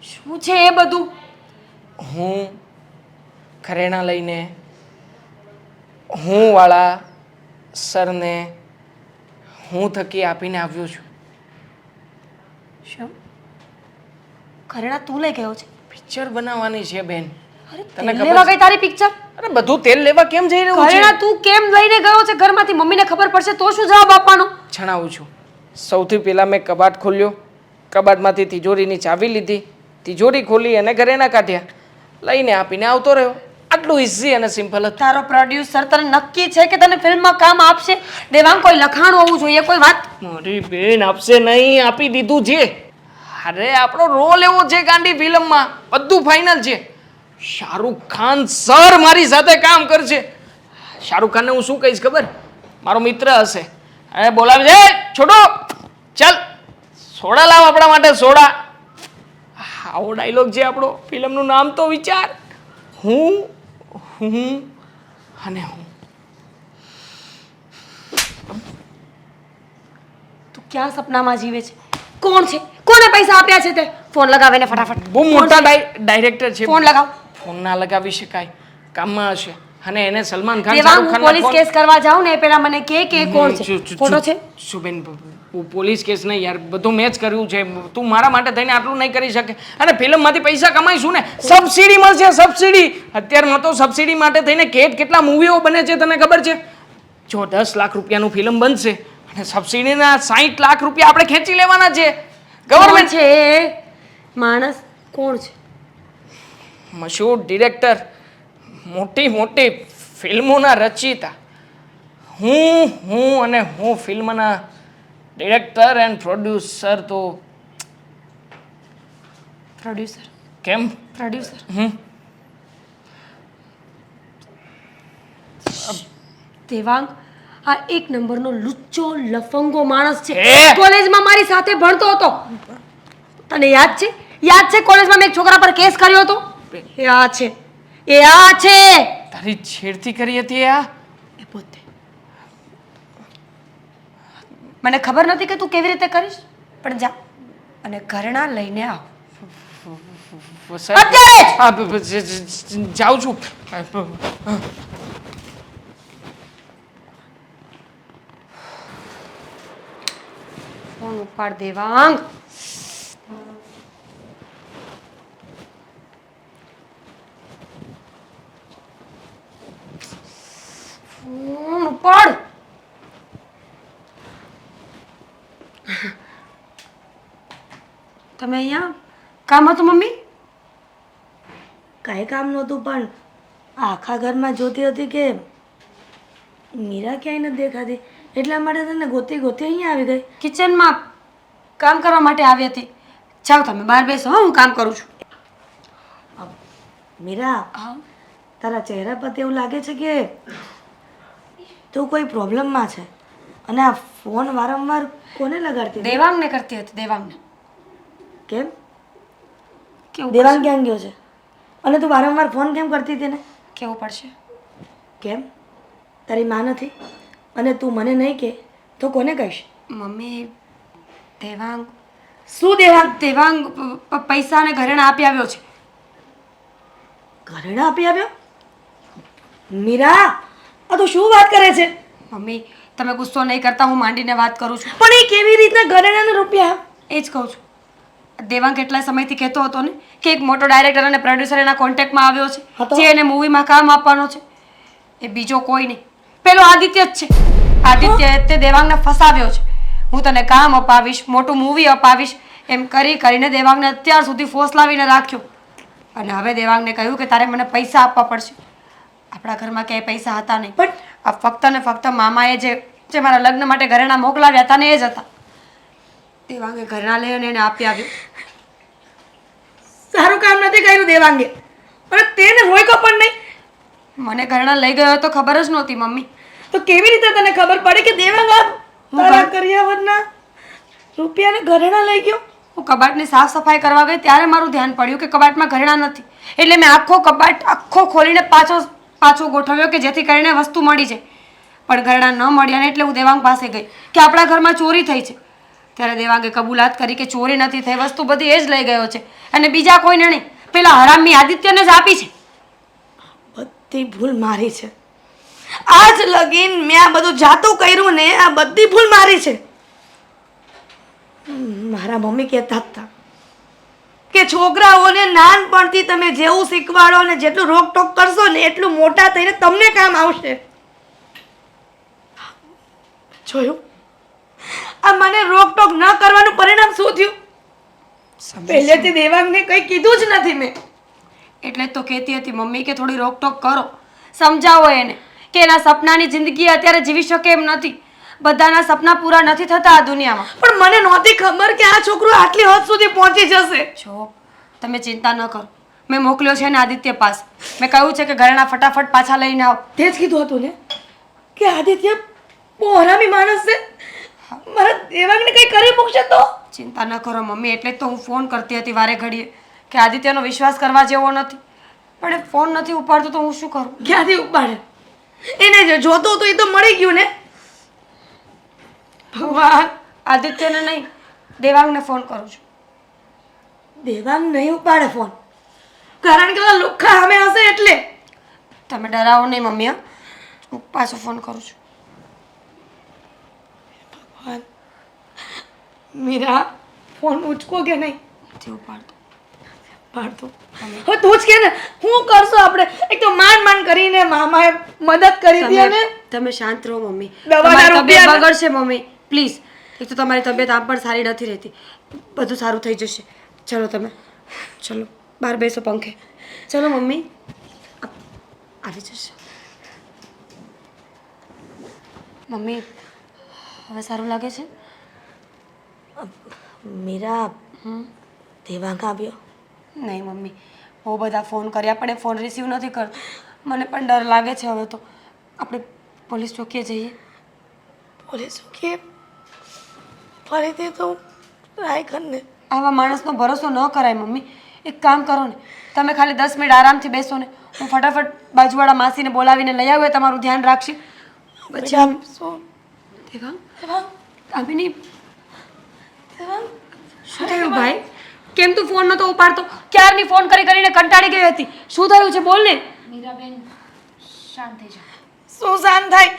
શું છે એ બધું? હું ઘરેણાં લઈને હું વાળા સરને હું થકી આપીને આવ્યો છું. શું ઘરેણા તું લઈ ગયો છે? પિક્ચર બનાવવાની છે બેન. અરે તને તેલ ખબર લેવા છે? ગઈ તારી પિક્ચર? અરે બધું તેલ લેવા કેમ જઈ રહ્યું છે? ઘરેણા તું કેમ લઈને ગયો છે ઘરમાંથી? મમ્મીને ખબર પડશે તો શું જવાબ આપવાનો? જણાવું છું. સૌથી પહેલાં મેં કબાટ ખોલ્યો, કબાટમાંથી તિજોરીની ચાવી લીધી, તિજોરી ખોલી અને ઘરેણાં કાઢ્યા, લઈને આપીને આવતો રહ્યો. આટલું ઇઝી અને સિમ્પલ હતું. તારો પ્રોડ્યુસર તને નક્કી છે કે તને ફિલ્મમાં કામ આપશે? દેવાંગ કોઈ લખાણ હોવું જોઈએ, કોઈ વાત. મારી બેન આપશે નહીં, આપી દીધું છે. અરે આપણો રોલ એવો છે ગાંડી ફિલ્મમાં, બધું ફાઇનલ છે. શાહરુખ ખાન સર મારી સાથે કામ કરશે. શાહરુખ ખાનને હું શું કહીશ ખબર? મારો મિત્ર હશે, અને બોલાવે છે, છોટો ચાલ સોડા લાવ આપણા માટે, સોડા. આવો ડાયલોગ છે આપણો. ફિલ્મનું નામ તો વિચાર, હું અને હું. તું ક્યાં સપનામાં જીવે છે? કોણ છે? કોને પૈસા આપ્યા છે તે? ફોન લગાવીને ફટાફટ. બહુ મોટા ડાયરેક્ટર છે. ફોન લગાવ. ફોન ના લગાવી શકાય, કામમાં હશે. અને એને સલમાન ખાન, દેવાંગ, શાહરુખ હું ખાન પોલીસ કેસ કરવા જાઉં ને એ પહેલા મને કે કોણ છે? ફોટો છે? સુબેન, પોલીસ કેસ નહીં યાર, બધું મેં જ કર્યું છે. તું મારા માટે થઈને આટલું નહીં કરી શકે. અને ફિલ્મમાંથી પૈસા કમાઈશું ને, સબસિડી મળશે, સબસિડી. અત્યારમાં તો સબસિડી માટે થઈને કેટલા મૂવીઓ બને છે તને ખબર છે? જો 10 લાખ રૂપિયાનું ફિલ્મ બનશે અને સબસિડીના 60 લાખ રૂપિયા આપણે ખેંચી લેવાના છે. ગવર્મેન્ટ છે એ માણસ કોણ છે? મશહૂર ડિરેક્ટર, મોટી મોટી ફિલ્મોના રચયિતા. હું અને હું ફિલ્મના ડિરેક્ટર એન્ડ પ્રોડ્યુસર. તો પ્રોડ્યુસર? કેમ? પ્રોડ્યુસર? દેવાંગ, આ એક નંબરનો લુચ્ચો લફંગો માણસ છે. એ! કોલેજમાં મારી સાથે ભણતો હતો. તને યાદ છે? યાદ છે કોલેજમાં મેં એક છોકરા પર કેસ કર્યો હતો? એ આ છે, એ આ છે. તારી છેડતી કરી હતી આ? એ પોતે. મને ખબર નથી કે તું કેવી રીતે કરીશ, પણ જા અને ઘરેણાં લઈને આવ અત્યારે જ. જાઉં છું. ફોન ઉપાડ દેવાંગ. ફોન ઉપાડ. તમે અહીંયા કામ હતું મમ્મી? કાંઈ કામ નહોતું, પણ આખા ઘરમાં જોતી હતી કે મીરા ક્યાંય નથી દેખાતી, એટલા માટે તને ગોતી ગોતી અહીંયા આવી ગઈ. કિચનમાં કામ કરવા માટે આવી હતી. જાઓ તમે બહાર બેસો, હું કામ કરું છું. મીરા, તારા ચહેરા પરથી એવું લાગે છે કે તું કોઈ પ્રોબ્લેમમાં છે. અને આ ફોન વારંવાર કોને લગાડતી હતી? દેવાંગને કરતી હતી. દેવાંગને. કેમ? કેવું દેવાંગ ક્યાં ગયો છે? અને તું વારંવાર ફોન કેમ કરતી હતી ને? કેવું પડશે? કેમ? તારી માં નથી? અને તું મને નહીં કે તો કોને કહીશ? મમ્મી, દેવાંગ શું દેવાંગ? દેવાંગ પૈસા અને ઘરેણાં આપી આવ્યો છે. ઘરેણાં આપી આવ્યો? મીરા, આ તું શું વાત કરે છે? મમ્મી, તમે ગુસ્સો નહીં કરતા, હું માંડીને વાત કરું છું. પણ એ કેવી રીતના ઘરેણાંના રૂપિયા? એ જ કહું છું. દેવાંગ કેટલા સમયથી કહેતો હતો ને કે એક મોટો ડાયરેક્ટર અને પ્રોડ્યુસર એના કોન્ટેક્ટમાં આવ્યો હા છે, તો? જે એને મૂવીમાં કામ આપવાનો છે. એ બીજો કોઈ નહીં, પેલો આદિત્ય જ છે. આદિત્ય તે દેવાંગને ફસાવ્યો છે. હું તને કામ અપાવીશ, મોટું મૂવી અપાવીશ, એમ કરીને દેવાંગને અત્યાર સુધી ફોસલાવીને રાખ્યો. અને હવે દેવાંગને કહ્યું કે તારે મને પૈસા આપવા પડશે. આપણા ઘરમાં ક્યાંય પૈસા હતા નહીં, પણ આ ફક્ત ને ફક્ત મામાએ જે મારા લગ્ન માટે ઘરેણાં મોકલાવ્યા હતા ને એ જ હતા. દેવાંગે ઘરેણાં લઈ અને એને આપી આવ્યો. સારું કામ નથી કર્યું દેવાંગે, અને તેને રોક્યો પણ નહીં. મને ઘરેણાં લઈ ગયો તો ખબર જ નહોતી મમ્મી. તો કેવી રીતે તને ખબર પડી કે દેવાંગ આ તારા કર્યાવરના રૂપિયાને ઘરેણાં લઈ ગયો? હું કબાટની સાફ સફાઈ કરવા ગઈ ત્યારે મારું ધ્યાન પડ્યું કે કબાટમાં ઘરેણાં નથી. એટલે મેં આખો કબાટ ખોલીને પાછો ગોઠવ્યો કે જેથી કરીને વસ્તુ મળી જાય. પણ ઘરેણા ન મળ્યા ને એટલે હું દેવાંગ પાસે ગઈ કે આપણા ઘરમાં ચોરી થઈ છે. ત્યારે દેવાંગે કબૂલાત કરી કે ચોરી નથી થઈ, વસ્તુ બધી એ જ લઈ ગયો છે અને બીજા કોઈને નહીં, પેલા હરામી આદિત્યને જ આપી છે. બધી ભૂલ મારી છે. આજ લગીન મેં આ બધું જાતું કર્યું ને, આ બધી ભૂલ મારી છે. મારા મમ્મી કહેતા હતા કે છોકરાઓને નાનપણથી તમે જેવું શીખવાડો ને જેટલું રોકટોક કરશો ને એટલું મોટા થઈને તમને કામ આવશે. જોયું, આ મને રોકટોક ન કરવાનું પરિણામ શું થયું? પહેલેથી દેવાંગને કંઈ કીધું જ નથી મેં. એટલે જ તો કહેતી હતી મમ્મી કે થોડી રોકટોક કરો, સમજાવો એને કે એના સપનાની જિંદગી અત્યારે જીવી શકે એમ નથી. બધાના સપના પૂરા નથી થતા આ દુનિયામાં. પણ મને નહોતી ખબર કે આ છોકરો આટલી હદ સુધી પહોંચી જશે. જો તમે ચિંતા ન કરો, મેં મોકલ્યો છે ને આદિત્ય પાસ. મેં કહ્યું છે કે ઘરેણા ફટાફટ પાછા લઈને આવો. તે જ કીધું હતું ને કે આદિત્ય બહુ હરામી માણસ છે, મારા દેવાંગને કંઈ કરી મૂકશે તો. ચિંતા ન કરો મમ્મી, એટલે જ તો હું ફોન કરતી હતી વારે ઘડીએ કે આદિત્યનો વિશ્વાસ કરવા જેવો નથી, પણ એ ફોન નથી ઉપાડતો તો હું શું કરું? ક્યાંથી ઉપાડે? એને જે જોતું હતું એ તો મળી ગયું ને. ભગવાન, આદિત્યને નહીં, દેવાંગને ફોન કરું છું. દેવાંગ નહીં ઉપાડે ફોન, કારણ કે ઓલા લુખ્ખા સામે હશે એટલે. તમે ડરાવો નહીં મમ્મી, હા, હું પાછો ફોન કરું છું. ભગવાન, મીરા ફોન ઉચકો કે નહીં? નથી ઉપાડતો. પાડતો. હવે તું જ કે ને, હું કરશો આપણે? એક તો માંડ કરીને મામાએ મદદ કરી હતી અને તમે શાંત રહો મમ્મી. દવાના તમારી તબિયત રૂપિયા- બગડશે મમ્મી, પ્લીઝ. એક તો તમારી તબિયત આમ પણ સારી નથી રહેતી. બધું સારું થઈ જશે. ચલો તમે, ચલો બહાર બેસો પંખે. ચલો મમ્મી, આવી જશે. મમ્મી હવે સારું લાગે છે? મીરા, દેવાંગ આવ્યો? નહીં મમ્મી, બહુ બધા ફોન કર્યા પણ એ ફોન રિસીવ નથી કરતો. મને પણ ડર લાગે છે. હવે તો આપણે પોલીસ ચોકીએ જઈએ. પોલીસ કે ફરીથી તો ટ્રાય કરને. આવા માણસનો ભરોસો ન કરાય મમ્મી. એક કામ કરો ને, તમે ખાલી 10 મિનિટ આરામથી બેસો ને, હું ફટાફટ બાજુવાળા માસીને બોલાવીને લઈ આવું, એ તમારું ધ્યાન રાખશે. પછી આમ શું? દેવાંગ, દેવાંગ, આમીની દેવાંગ, શું થયું ભાઈ? કેમ તું ફોન નતો ઉપાડતો? ક્યારની ફોન કરી કરીને કંટાળી ગઈ હતી. શું થયું છે બોલ ને. મીરાબેન, શાંત થઈ જાઓ. શું શાંત થાય?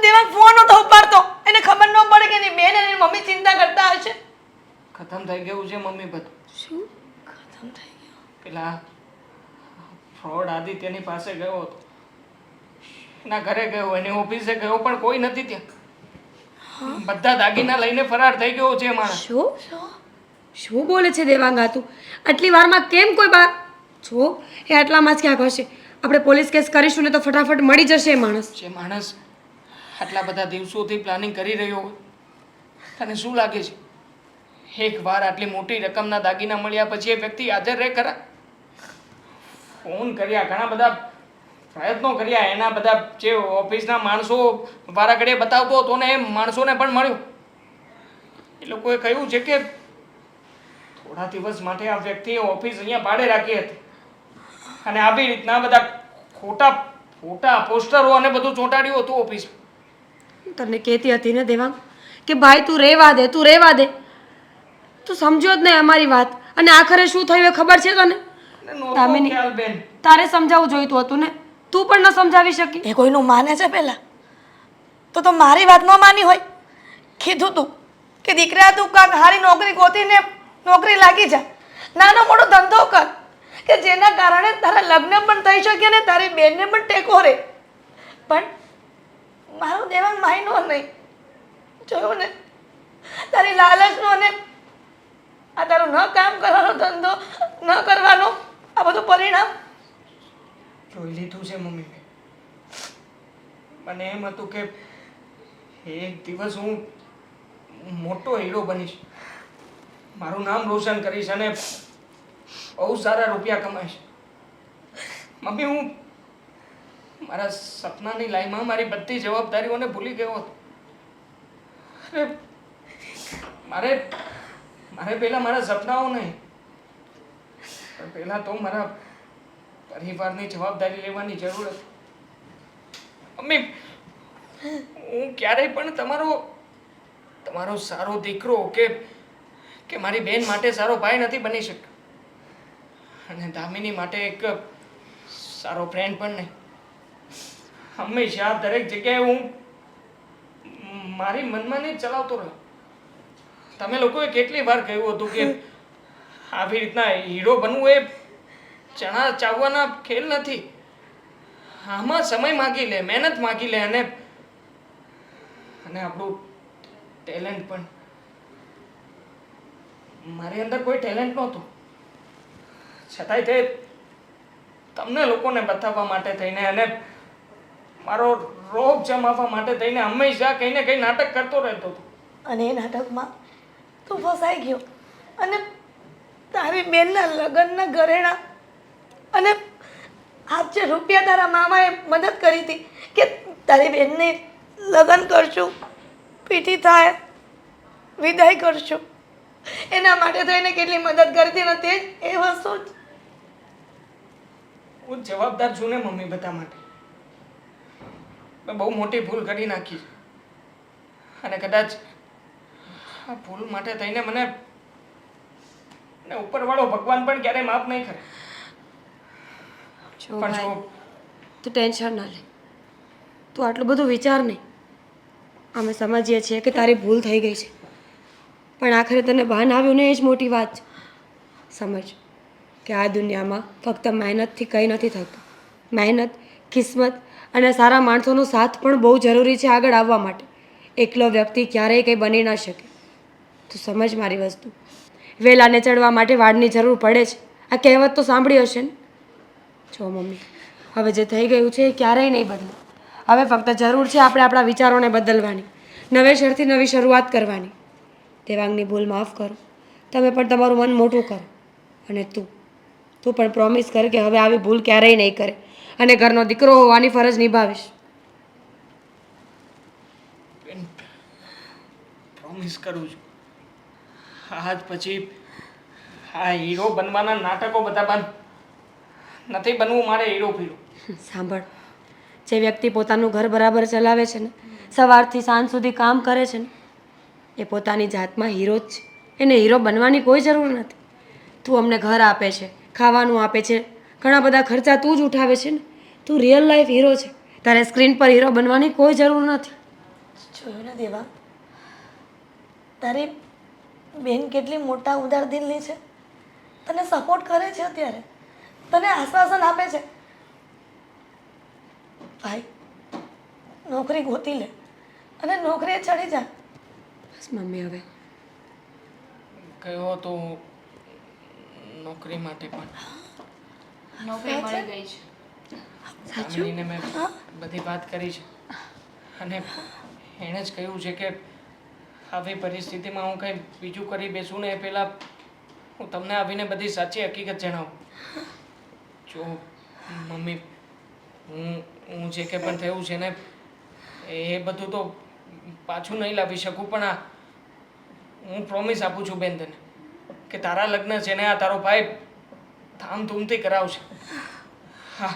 દેવાંગ ફોન નતો ઉપાડતો, એને ખબર ન પડે કે એની બેન અને એની મમ્મી ચિંતા કરતા હશે. ખતમ થઈ ગયું છે મમ્મી બધું. શું? ખતમ થઈ ગયો. પેલા ફ્રોડ આદિત્યની પાસે ગયો હતો, એના ઘરે ગયો, એની ઓફિસે ગયો, પણ કોઈ નથી ત્યાં. બધા દાગીના લઈને ફરાર થઈ ગયો છે માણસ. શું બોલે છે દેવાંગ આ તું? આટલી વારમાં કેમ કોઈ બાર? જો એ આટલામાં જ ક્યાંક હશે. આપણે પોલીસ કેસ કરીશું ને તો ફટાફટ મળી જશે એ માણસ. જે માણસ આટલા બધા દિવસોથી પ્લાનિંગ કરી રહ્યો હોય, તને શું લાગે છે એક વાર આટલી મોટી રકમના દાગીના મળ્યા પછી એ વ્યક્તિ હાજર રહે ખરા? ફોન કર્યા, ઘણા બધા પ્રયત્નો કર્યા, એના બધા જે ઓફિસના માણસો વારાઘડીએ બતાવતો હતો ને એ માણસોને પણ મળ્યો. એ લોકોએ કહ્યું છે કે થોડા દિવસ માટે આ વ્યક્તિએ ઓફિસ અહીંયા ભાડે રાખી હતી અને આવી રીતના બધા ખોટા ફોટા, પોસ્ટરો અને બધું ચોંટાડ્યું હતું ઓફિસ. તને કહેતી હતી ને દેવાંગ કે ભાઈ તું રહેવા દે, તું રહેવા દે. તું સમજ્યો જ નહીં અમારી વાત. અને આખરે શું થયું એ ખબર છે તને? દામિની, બેન, તારે સમજાવવું જોઈતું હતું ને, તું પણ ન સમજાવી શકી. એ કોઈનું માને છે પહેલા? તો મારી વાત ન માની હોય. કીધું તું કે દીકરા તું કાંક હારી નોકરી ગોતીને નોકરી લાગી જા, નાનો મોટો ધંધો કર કે જેના કારણે તારા લગ્ન પણ થઈ શકે ને તારી બેનને પણ ટેકો રહે. પણ મારું દેવાંગ માયનો નહીં. જોયું ને, તારી લાલચનો ને આ તારું ન કામ કરવાનો ધંધો ન કરવાનો આ બધું પરિણામ. જોઈ લીધું છે મમ્મી. મને એમ હતું કે એક દિવસ હું મોટો હીરો બનીશ, મારું નામ રોશન કરીશ અને બહુ સારા રૂપિયા કમાઈશ. મમ્મી, હું મારા સપનાની લાઈનમાં મારી બધી જવાબદારીઓને ભૂલી ગયો હતો. અરે મારે પહેલાં મારા સપનાઓ નહીં, પણ પહેલાં તો મારા પરિવારની જવાબદારી લેવાની જરૂર હતી. મમ્મી, હું ક્યારેય પણ તમારો સારો દીકરો કે મારી બેન માટે સારો ભાઈ નથી બની શક્યો, અને દામિની માટે એક સારો ફ્રેન્ડ પણ નહીં. હંમેશા દરેક જગ્યાએ હું મારી મનમાની જ ચલાવતો રહ્યો. તમે લોકોએ કેટલી વાર કહ્યું હતું કે આવી રીતના હીરો બનવું એ ચણા ચાવવાના ખેલ નથી. આમાં સમય માગી લે, મહેનત માગી લે, અને આપણું ટેલેન્ટ પણ. મારી અંદર કોઈ ટેલેન્ટ નહોતું, છતાંય તે તમને લોકોને બતાવવા માટે થઈને અને મારો રોગ જમાવવા માટે થઈને હંમેશા કંઈ ને કંઈ નાટક કરતો રહેતો હતો. અને એ નાટકમાં તું ફસાઈ ગયો અને તારી બેનના લગ્નના ઘરેણા અને આપ જે રૂપિયા તારા મામાએ મદદ કરી હતી કે તારી બેનને લગ્ન કરશું, પીઠી થાય, વિદાય કરશું, એના માટે થઈને કેટલી મદદ કરતી નથી એ વસ્તુ જ. હું જવાબદાર છું ને મમ્મી બધા માટે. મેં બહુ મોટી ભૂલ કરી નાખી, અને કદાચ આ ભૂલ માટે થઈને મને ઉપરવાળો ભગવાન પણ ક્યારેય માફ નહીં કરે. જો ભાઈ, તું ટેન્શન ના લે, તું આટલું બધું વિચાર નહીં. અમે સમજીએ છીએ કે તારી ભૂલ થઈ ગઈ છે, પણ આખરે તને ભાન આવ્યું ને એ જ મોટી વાત છે. સમજ કે આ દુનિયામાં ફક્ત મહેનતથી કંઈ નથી થતું. મહેનત, કિસ્મત અને સારા માણસોનો સાથ પણ બહુ જરૂરી છે આગળ આવવા માટે. એકલો વ્યક્તિ ક્યારેય કંઈ બની ન શકે. તું સમજ મારી વસ્તુ. વેલાને ચડવા માટે વાળની જરૂર પડે છે. આ કહેવત તો સાંભળી હશે ને? જો મમ્મી, હવે જે થઈ ગયું છે એ ક્યારેય નહીં બદલે. હવે ફક્ત જરૂર છે આપણે આપણા વિચારોને બદલવાની, નવેસરથી નવી શરૂઆત કરવાની. દેવાંગની ભૂલ માફ કરો, તમે પણ તમારું મન મોટું કરો, અને તું પણ પ્રોમિસ કર કે હવે આવી ભૂલ ક્યારેય નહીં કરે, અને ઘરનો દીકરો હોવાની ફરજ નિભાવીશ. પ્રોમિસ કરું છું. આજ પછી આ હીરો બનવાના નાટકો બધા બંધ. નથી બનવું મારે હીરો પીરો. સાંભળ, જે વ્યક્તિ પોતાનું ઘર બરાબર ચલાવે છે ને, સવારથી સાંજ સુધી કામ કરે છે ને, એ પોતાની જાતમાં હીરો જ છે. એને હીરો બનવાની કોઈ જરૂર નથી. તું અમને ઘર આપે છે, ખાવાનું આપે છે, ઘણા બધા ખર્ચા તું જ ઉઠાવે છે ને. તું રિયલ લાઈફ હીરો છે. તારે સ્ક્રીન પર હીરો બનવાની કોઈ જરૂર નથી. જોયું ને દેવા, તારી બેન કેટલી મોટા ઉદાર દિલની છે. તને સપોર્ટ કરે છે, અત્યારે તને આશ્વાસન આપે છે. ભાઈ, નોકરી ગોતી લે અને નોકરીએ ચડી જા. બસ મમ્મી, હવે ગયો તો નોકરી માટે પણ. નોકરી મળી ગઈ છે. દામિનીને મેં બધી વાત કરી છે, અને એણે જ કહ્યું છે કે આવી પરિસ્થિતિમાં હું કંઈ બીજું કરી બેસું ને એ પહેલાં હું તમને આવીને બધી સાચી હકીકત જણાવું. જો મમ્મી, હું જે કંઈ પણ થયું છે ને એ બધું તો પાછું નહીં લાવી શકું, પણ આ હું પ્રોમિસ આપું છું બેન તને કે તારા લગ્ન છે ને આ તારો ભાઈ ધામધૂમથી કરાવશે. હા,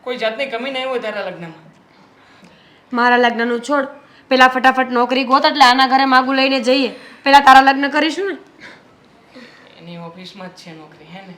કોઈ જાતની કમી નહીં હોય તારા લગ્નમાં. મારા લગ્નનું છોડ, પેલા ફટાફટ નોકરી ગોત, એટલે આના ઘરે માગું લઈને જઈએ. પેલા તારા લગ્ન કરીશું ને. એની ઓફિસમાં જ છે નોકરી, હે ને?